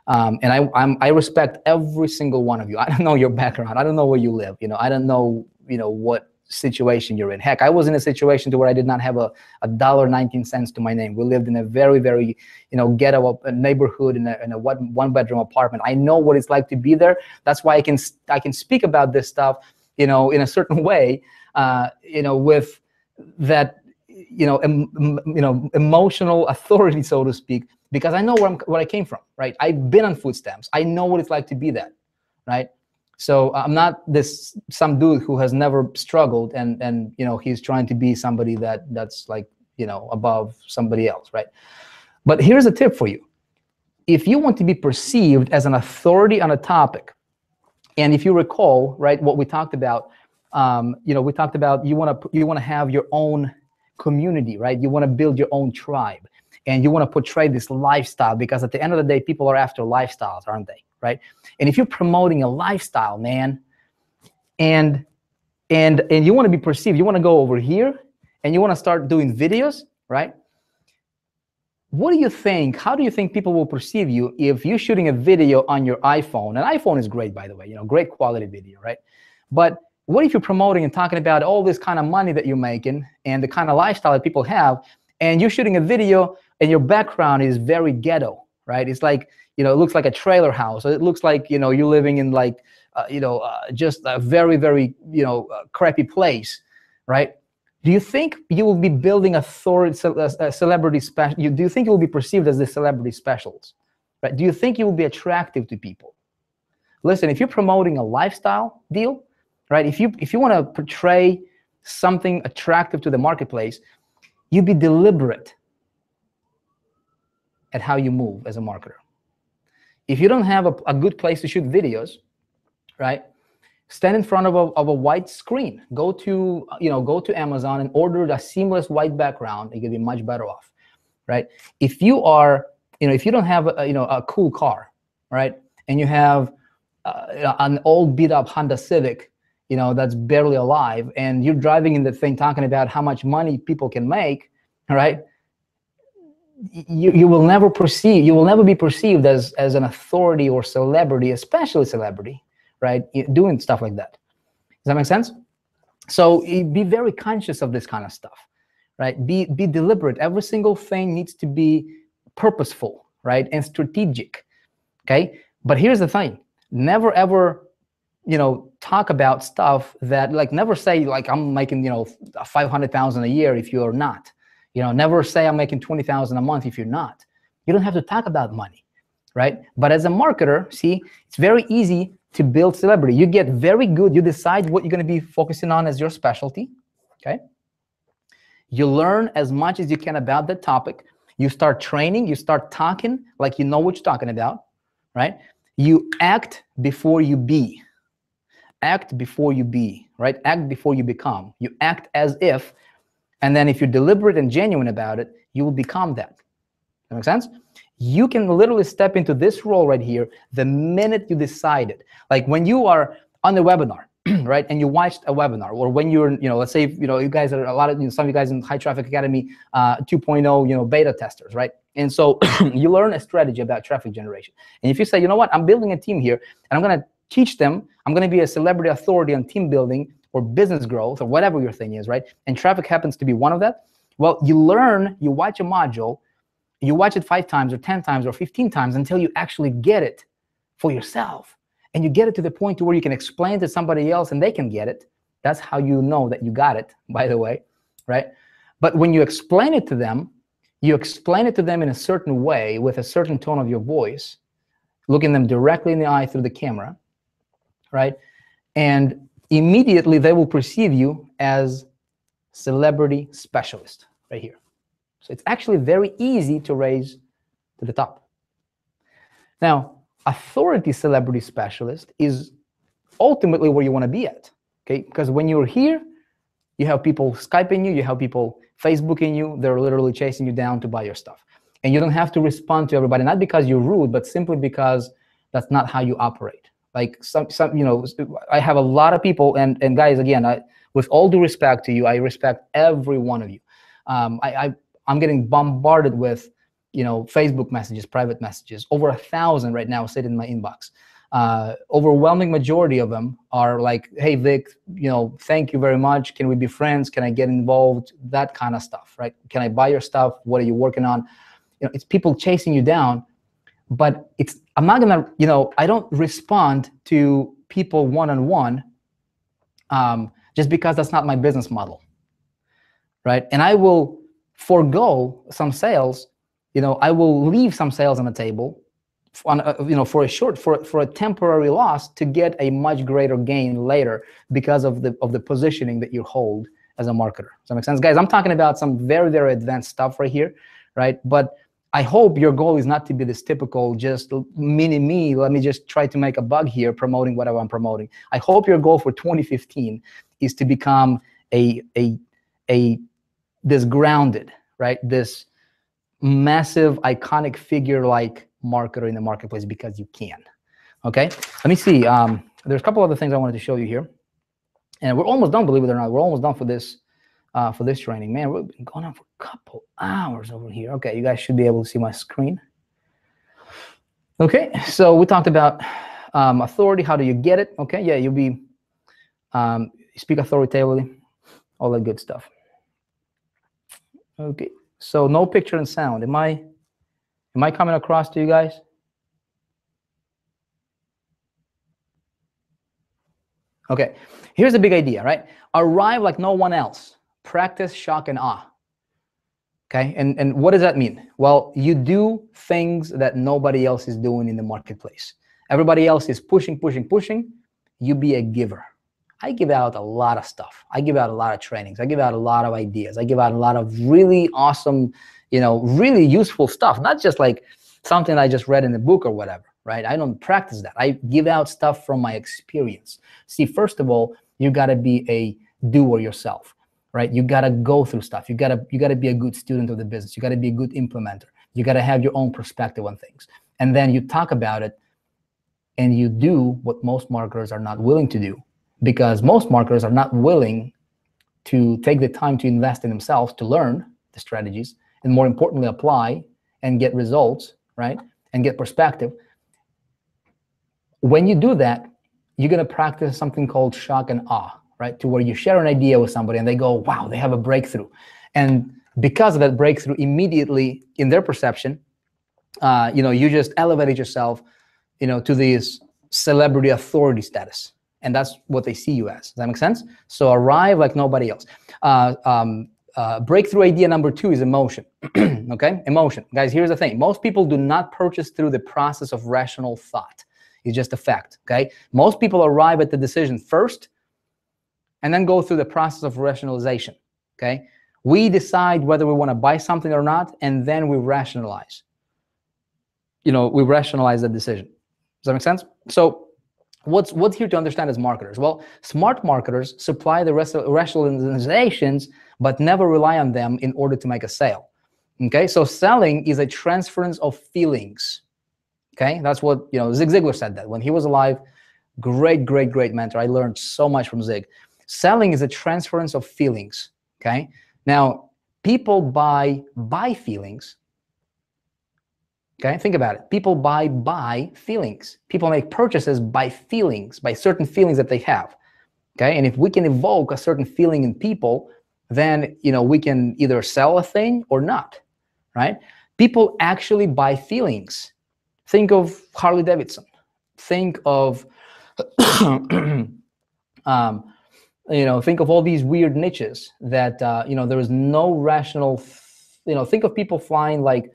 And I respect every single one of you. I don't know your background. I don't know where you live. I don't know, what situation you're in. Heck, I was in a situation to where I did not have a $1.19 to my name. We lived in a very, very, ghetto neighborhood in a one-bedroom apartment. I know what it's like to be there. That's why I can speak about this stuff, in a certain way, with that, emotional authority, so to speak, because I know where I came from, right? I've been on food stamps. I know what it's like to be that, right? So I'm not some dude who has never struggled and he's trying to be somebody that's like, above somebody else, right? But here's a tip for you. If you want to be perceived as an authority on a topic, and if you recall, right, what we talked about, we talked about you want to have your own community, right? You want to build your own tribe, and you want to portray this lifestyle, because at the end of the day, people are after lifestyles, aren't they? Right? And if you're promoting a lifestyle, man, and you want to be perceived, you want to go over here and you want to start doing videos, right? What do you think? How do you think people will perceive you if you're shooting a video on your iPhone? An iPhone is great, by the way, great quality video, right? But what if you're promoting and talking about all this kind of money that you're making and the kind of lifestyle that people have, and you're shooting a video and your background is very ghetto, right? It's like, it looks like a trailer house. It looks like, you're living in like, just a very, very, crappy place, right? Do you think you will be building celebrity special? Do you think you will be perceived as the celebrity specials, right? Do you think you will be attractive to people? Listen, if you're promoting a lifestyle deal, right? If you want to portray something attractive to the marketplace, you be deliberate at how you move as a marketer. If you don't have a good place to shoot videos, right? Stand in front of a white screen. Go to Amazon and order a seamless white background. You're gonna be much better off, right? If you are, if you don't have a cool car, right, and you have an old beat up Honda Civic, that's barely alive, and you're driving in the thing talking about how much money people can make, right? You will never be perceived as an authority or celebrity, especially celebrity, right? Doing stuff like that. Does that make sense? So be very conscious of this kind of stuff, right? Be deliberate. Every single thing needs to be purposeful, right? And strategic, okay? But here's the thing. Never ever, talk about stuff that, like, never say like I'm making, $500,000 a year if you're not. Never say I'm making $20,000 a month if you're not. You don't have to talk about money, right? But as a marketer, see, it's very easy to build celebrity. You get very good. You decide what you're going to be focusing on as your specialty, okay? You learn as much as you can about that topic. You start training. You start talking like you know what you're talking about, right? You act before you be. Act before you be, right? Act before you become. You act as if. And then if you're deliberate and genuine about it, you will become that. That makes sense? You can literally step into this role right here the minute you decide it. Like when you are on the webinar, right? And you watched a webinar, or when you're, let's say, you guys are some of you guys in High Traffic Academy 2.0, beta testers, right? And so you learn a strategy about traffic generation. And if you say, you know what, I'm building a team here and I'm going to teach them, I'm going to be a celebrity authority on team building or business growth or whatever your thing is, right? And traffic happens to be one of that. Well, you learn, you watch a module, you watch it 5 times or 10 times or 15 times until you actually get it for yourself. And you get it to the point to where you can explain to somebody else and they can get it. That's how you know that you got it, by the way, right? But when you explain it to them in a certain way with a certain tone of your voice, looking them directly in the eye through the camera, right? And immediately they will perceive you as celebrity specialist right here. So it's actually very easy to raise to the top. Now, authority celebrity specialist is ultimately where you want to be at, okay? Because when you're here, you have people Skyping you, you have people Facebooking you, they're literally chasing you down to buy your stuff. And you don't have to respond to everybody, not because you're rude, but simply because that's not how you operate. Like I have a lot of people, and guys, again, with all due respect to you, I respect every one of you. I'm getting bombarded with Facebook messages, private messages, over 1,000 right now sit in my inbox. Overwhelming majority of them are like, hey, Vic, thank you very much. Can we be friends? Can I get involved? That kind of stuff, right? Can I buy your stuff? What are you working on? It's people chasing you down, but I'm not gonna, I don't respond to people one-on-one just because that's not my business model, right? And I will forego some sales. I will leave some sales on the table for a temporary loss to get a much greater gain later because of the positioning that you hold as a marketer. Does that make sense? Guys, I'm talking about some very, very advanced stuff right here, right? But I hope your goal is not to be this typical just mini me, let me just try to make a buck here promoting whatever I'm promoting. I hope your goal for 2015 is to become this grounded, right? This massive iconic figure like marketer in the marketplace because you can. Okay, let me see. There's a couple other things I wanted to show you here, and we're almost done. Believe it or not, we're almost done for this training. Man, we've been going on for a couple hours over here. Okay, you guys should be able to see my screen. Okay, so we talked about authority. How do you get it? Okay, yeah, you'll be speak authoritatively, all that good stuff. Okay, so no picture and sound. Am I coming across to you guys? Okay, here's the big idea, right? Arrive like no one else. Practice shock and awe. Okay, and what does that mean? Well, you do things that nobody else is doing in the marketplace. Everybody else is pushing, pushing, pushing. You be a giver. I give out a lot of stuff. I give out a lot of trainings. I give out a lot of ideas. I give out a lot of really awesome, really useful stuff. Not just like something I just read in the book or whatever, right? I don't practice that. I give out stuff from my experience. See, first of all, you got to be a doer yourself, right? You got to go through stuff. You got to be a good student of the business. You got to be a good implementer. You got to have your own perspective on things. And then you talk about it and you do what most marketers are not willing to do, because most marketers are not willing to take the time to invest in themselves, to learn the strategies, and more importantly, apply and get results, right? And get perspective. When you do that, you're going to practice something called shock and awe, right? To where you share an idea with somebody and they go, wow, they have a breakthrough. And because of that breakthrough, immediately in their perception, you just elevated yourself, to this celebrity authority status. And that's what they see you as. Does that make sense? So arrive like nobody else. Breakthrough idea number 2 is emotion. Okay, emotion. Guys, here's the thing. Most people do not purchase through the process of rational thought. It's just a fact, okay? Most people arrive at the decision first and then go through the process of rationalization, okay? We decide whether we want to buy something or not, and then we rationalize. We rationalize the decision. Does that make sense? So what's here to understand as marketers? Well, smart marketers supply the rationalizations, but never rely on them in order to make a sale. Okay, so selling is a transference of feelings. Okay, that's what Zig Ziglar said that when he was alive. Great, great, great mentor. I learned so much from Zig. Selling is a transference of feelings. Okay, now people buy feelings. Okay, think about it. People buy feelings. People make purchases by feelings, by certain feelings that they have. Okay, and if we can evoke a certain feeling in people, then we can either sell a thing or not, right? People actually buy feelings. Think of Harley Davidson. Think of think of all these weird niches that there is no rational. Think of people flying like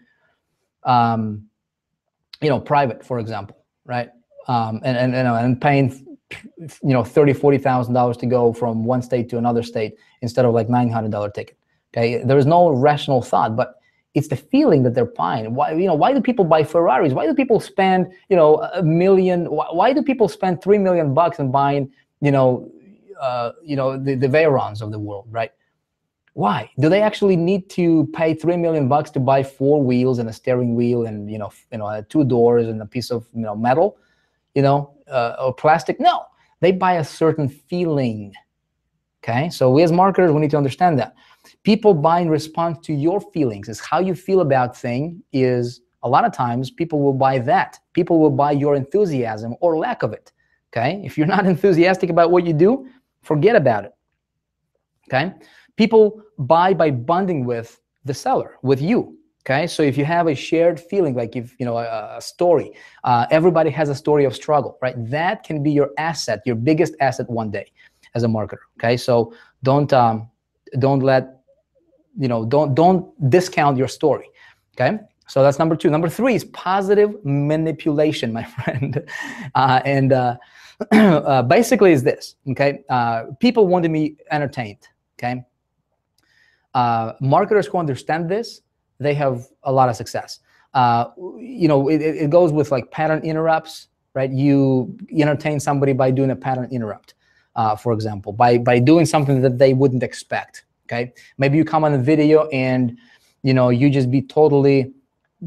private, for example, right? And paying $30,000-$40,000 to go from one state to another state instead of like $900 ticket. Okay, there is no rational thought, but it's the feeling that they're buying. Why do people buy Ferraris? Why do people spend $1 million? Why do people spend $3 million in buying the Veyrons of the world, right? Why? Do they actually need to pay $3 million to buy 4 wheels and a steering wheel and 2 doors and a piece of metal, or plastic? No, they buy a certain feeling. Okay, so we as marketers, we need to understand that. People buy in response to your feelings. Is how you feel about thing is a lot of times people will buy that. People will buy your enthusiasm or lack of it. Okay, if you're not enthusiastic about what you do, forget about it. Okay, people buy by bonding with the seller, with you. Okay, so if you have a shared feeling, like if you know a story, everybody has a story of struggle, right? That can be your asset, your biggest asset one day as a marketer. Okay, so don't let don't discount your story. Okay, so that's number 2. Number 3 is positive manipulation, my friend, basically is this. Okay, people want to be entertained. Okay, marketers who understand this, they have a lot of success. It goes with like pattern interrupts, right? You entertain somebody by doing a pattern interrupt, for example, by doing something that they wouldn't expect. Okay, maybe you come on a video and you just be totally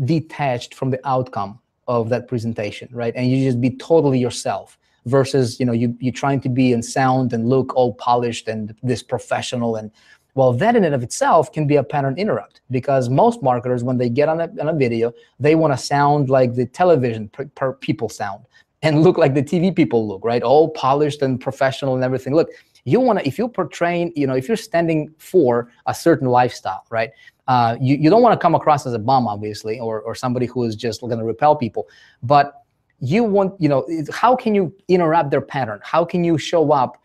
detached from the outcome of that presentation, right? And you just be totally yourself versus you trying to be in sound and look all polished and this professional. And well, that in and of itself can be a pattern interrupt, because most marketers, when they get on a video, they want to sound like the television people sound and look like the TV people look, right? All polished and professional and everything. Look, you want to, if you're portraying, if you're standing for a certain lifestyle, right? You don't want to come across as a bum, obviously, or somebody who is just going to repel people. But you want, how can you interrupt their pattern? How can you show up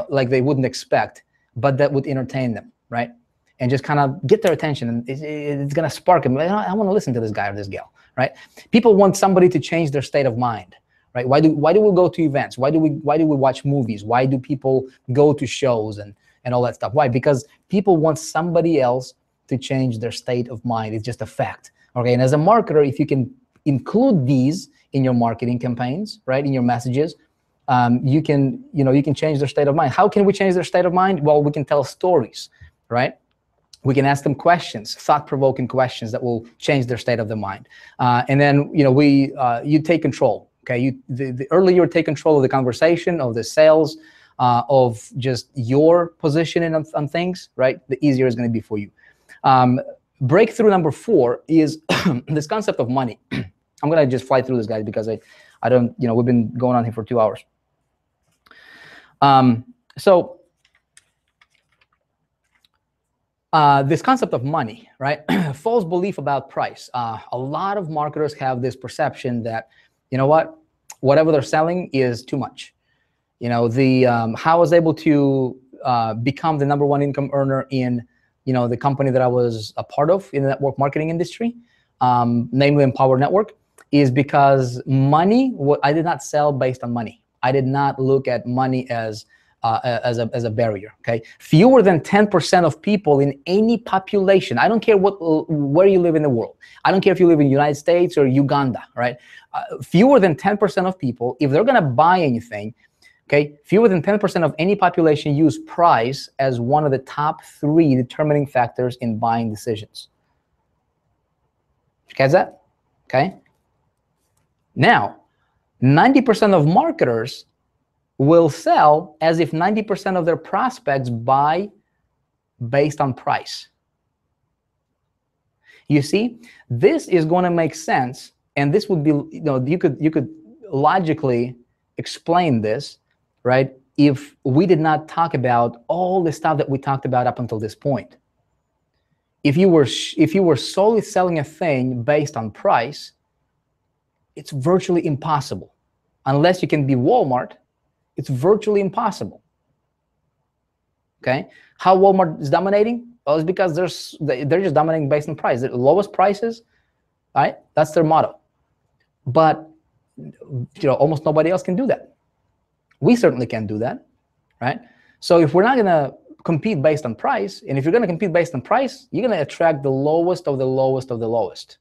like they wouldn't expect, but that would entertain them, right? And just kind of get their attention, and it's going to spark them. I want to listen to this guy or this gal, right? People want somebody to change their state of mind, right? Why do we go to events? Why do we watch movies? Why do people go to shows and all that stuff? Why? Because people want somebody else to change their state of mind. It's just a fact. Okay, and as a marketer, if you can include these in your marketing campaigns, right, in your messages, you can change their state of mind. How can we change their state of mind? Well, we can tell stories, right? We can ask them questions, thought-provoking questions that will change their state of the mind. And then you take control. Okay, the earlier you take control of the conversation, of the sales, of just your positioning on things, right, the easier it's going to be for you. Breakthrough number 4 is this concept of money. I'm going to just fly through this, guys, because I don't, we've been going on here for 2 hours. This concept of money, right? False belief about price. A lot of marketers have this perception that, whatever they're selling is too much. How I was able to become the #1 income earner in, the company that I was a part of in the network marketing industry, namely Empower Network, is because money, I did not sell based on money. I did not look at money as a barrier. Okay, fewer than 10% of people in any population. I don't care where you live in the world. I don't care if you live in the United States or Uganda. Right, fewer than 10% of people, if they're gonna buy anything, okay, fewer than 10% of any population use price as one of the top 3 determining factors in buying decisions. You catch that? Okay. Now, 90% of marketers will sell as if 90% of their prospects buy based on price. You see, this is going to make sense, and this would be, you could logically explain this, right, if we did not talk about all the stuff that we talked about up until this point. If you were solely selling a thing based on price, it's virtually impossible. Unless you can be Walmart, it's virtually impossible. Okay, how Walmart is dominating? Well, it's because they're just dominating based on price. The lowest prices, right? That's their motto. But almost nobody else can do that. We certainly can't do that, right? So if we're not gonna compete based on price, and if you're gonna compete based on price, you're gonna attract the lowest of the lowest of the lowest.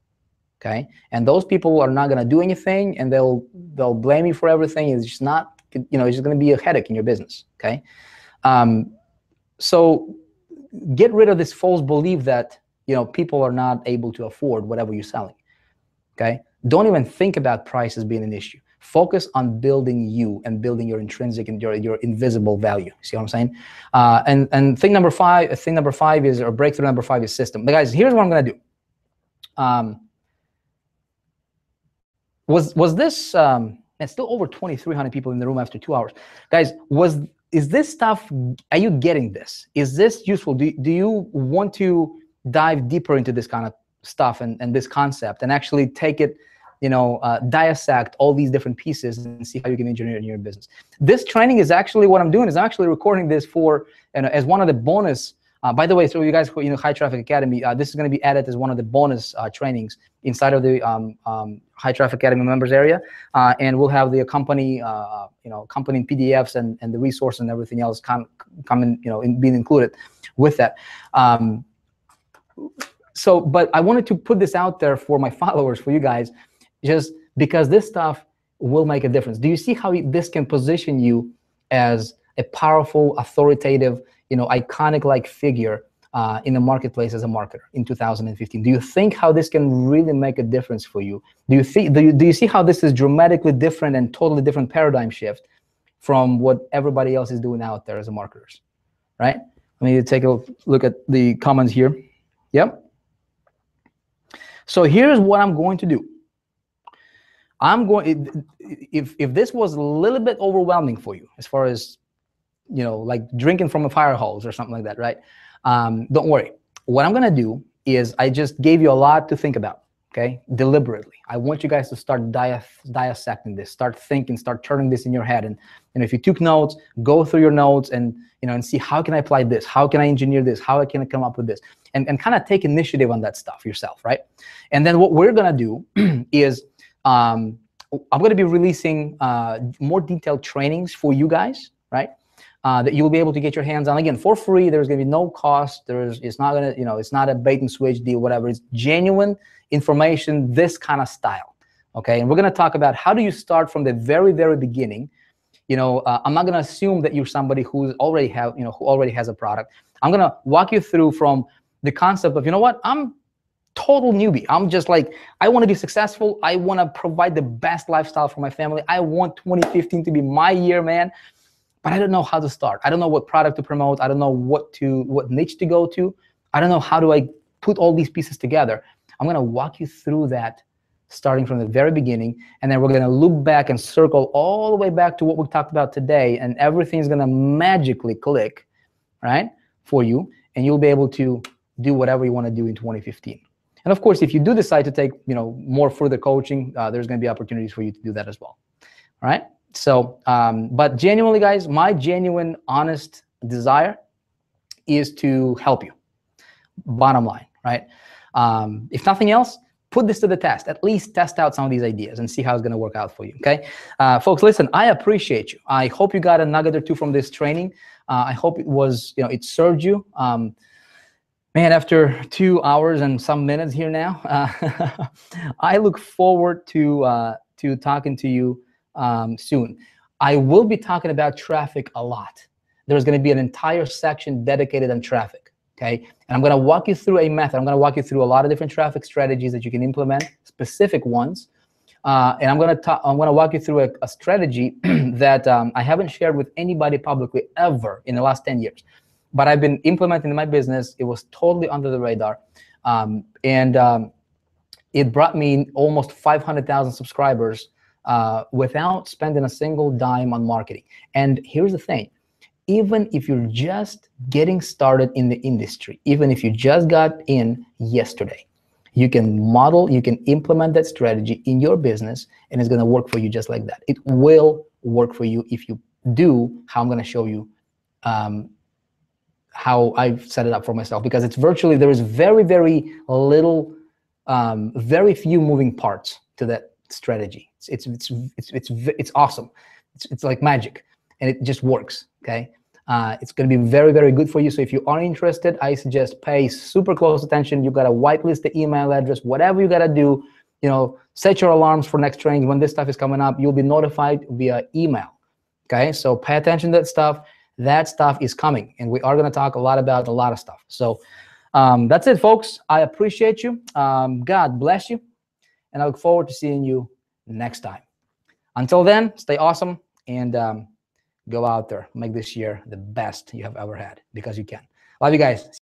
Okay, and those people are not gonna do anything, and they'll blame you for everything. It's just not, it's just gonna be a headache in your business. Okay, so get rid of this false belief that people are not able to afford whatever you're selling. Okay, don't even think about price as being an issue. Focus on building you and building your intrinsic and your invisible value. See what I'm saying? And thing number five is, or breakthrough number 5 is system. But guys, here's what I'm gonna do. Was this? It's still over 2,300 people in the room after 2 hours, guys. Is this stuff? Are you getting this? Is this useful? Do you want to dive deeper into this kind of stuff and this concept and actually take it, dissect all these different pieces and see how you can engineer it in your business? This training is actually what I'm doing is I'm actually recording this for, as one of the bonus. By the way, so you guys who High Traffic Academy, this is going to be added as one of the bonus trainings inside of the High Traffic Academy members area, and we'll have the accompanying PDFs and the resource and everything else coming, being included with that. But I wanted to put this out there for my followers, for you guys, just because this stuff will make a difference. Do you see how this can position you as a powerful, authoritative, iconic-like figure in the marketplace as a marketer in 2015? Do you think how this can really make a difference for you? Do you see how this is dramatically different and totally different paradigm shift from what everybody else is doing out there as a marketers, right? Let me take a look at the comments here. Yep. So here's what I'm going to do. If this was a little bit overwhelming for you, as far as like drinking from a fire hose or something like that, right? Don't worry. What I'm gonna do is I just gave you a lot to think about, okay? Deliberately. I want you guys to start dissecting this, start thinking, start turning this in your head. And if you took notes, go through your notes and and see how can I apply this? How can I engineer this? How can I come up with this? And kind of take initiative on that stuff yourself, right? And then what we're gonna do is I'm gonna be releasing more detailed trainings for you guys, right? That you'll be able to get your hands on, again, for free. There's going to be no cost. It's not going to, it's not a bait and switch deal, whatever. It's genuine information, this kind of style, okay? And we're going to talk about how do you start from the very, very beginning. I'm not going to assume that you're somebody who already has a product. I'm going to walk you through from the concept of, I'm total newbie. I'm just like, I want to be successful. I want to provide the best lifestyle for my family. I want 2015 to be my year, man. But I don't know how to start. I don't know what product to promote. I don't know what niche to go to. I don't know how do I put all these pieces together. I'm gonna walk you through that starting from the very beginning, and then we're gonna loop back and circle all the way back to what we talked about today, and everything's gonna magically click, right, for you, and you'll be able to do whatever you wanna do in 2015. And of course, if you do decide to take more further coaching, there's gonna be opportunities for you to do that as well, all right? So, but genuinely, guys, my genuine, honest desire is to help you. Bottom line, right? If nothing else, put this to the test. At least test out some of these ideas and see how it's going to work out for you, okay? Folks, listen, I appreciate you. I hope you got a nugget or two from this training. I hope it was, it served you. Man, after 2 hours and some minutes here now, I look forward to talking to you soon. I will be talking about traffic a lot. There's going to be an entire section dedicated on traffic, okay? And I'm going to walk you through a method. I'm going to walk you through a lot of different traffic strategies that you can implement, specific ones. And I'm going to walk you through a strategy that I haven't shared with anybody publicly ever in the last 10 years. But I've been implementing in my business. It was totally under the radar. It brought me almost 500,000 subscribers without spending a single dime on marketing. And here's the thing, even if you're just getting started in the industry, even if you just got in yesterday, you can model, you can implement that strategy in your business, and it's going to work for you just like that. It will work for you if you do how I'm going to show you how I've set it up for myself, because it's virtually, there is very, very little, very few moving parts to that strategy. It's awesome. It's like magic, and it just works, okay? It's going to be very, very good for you. So if you are interested, I suggest pay super close attention. You got to whitelist the email address, whatever you got to do, set your alarms for next training. When this stuff is coming up, you'll be notified via email, okay? So pay attention to that stuff. That stuff is coming, and we are going to talk a lot about a lot of stuff. So that's it, folks. I appreciate you. God bless you, and I look forward to seeing you next time. Until then, stay awesome and go out there, make this year the best you have ever had, because you can. Love you guys.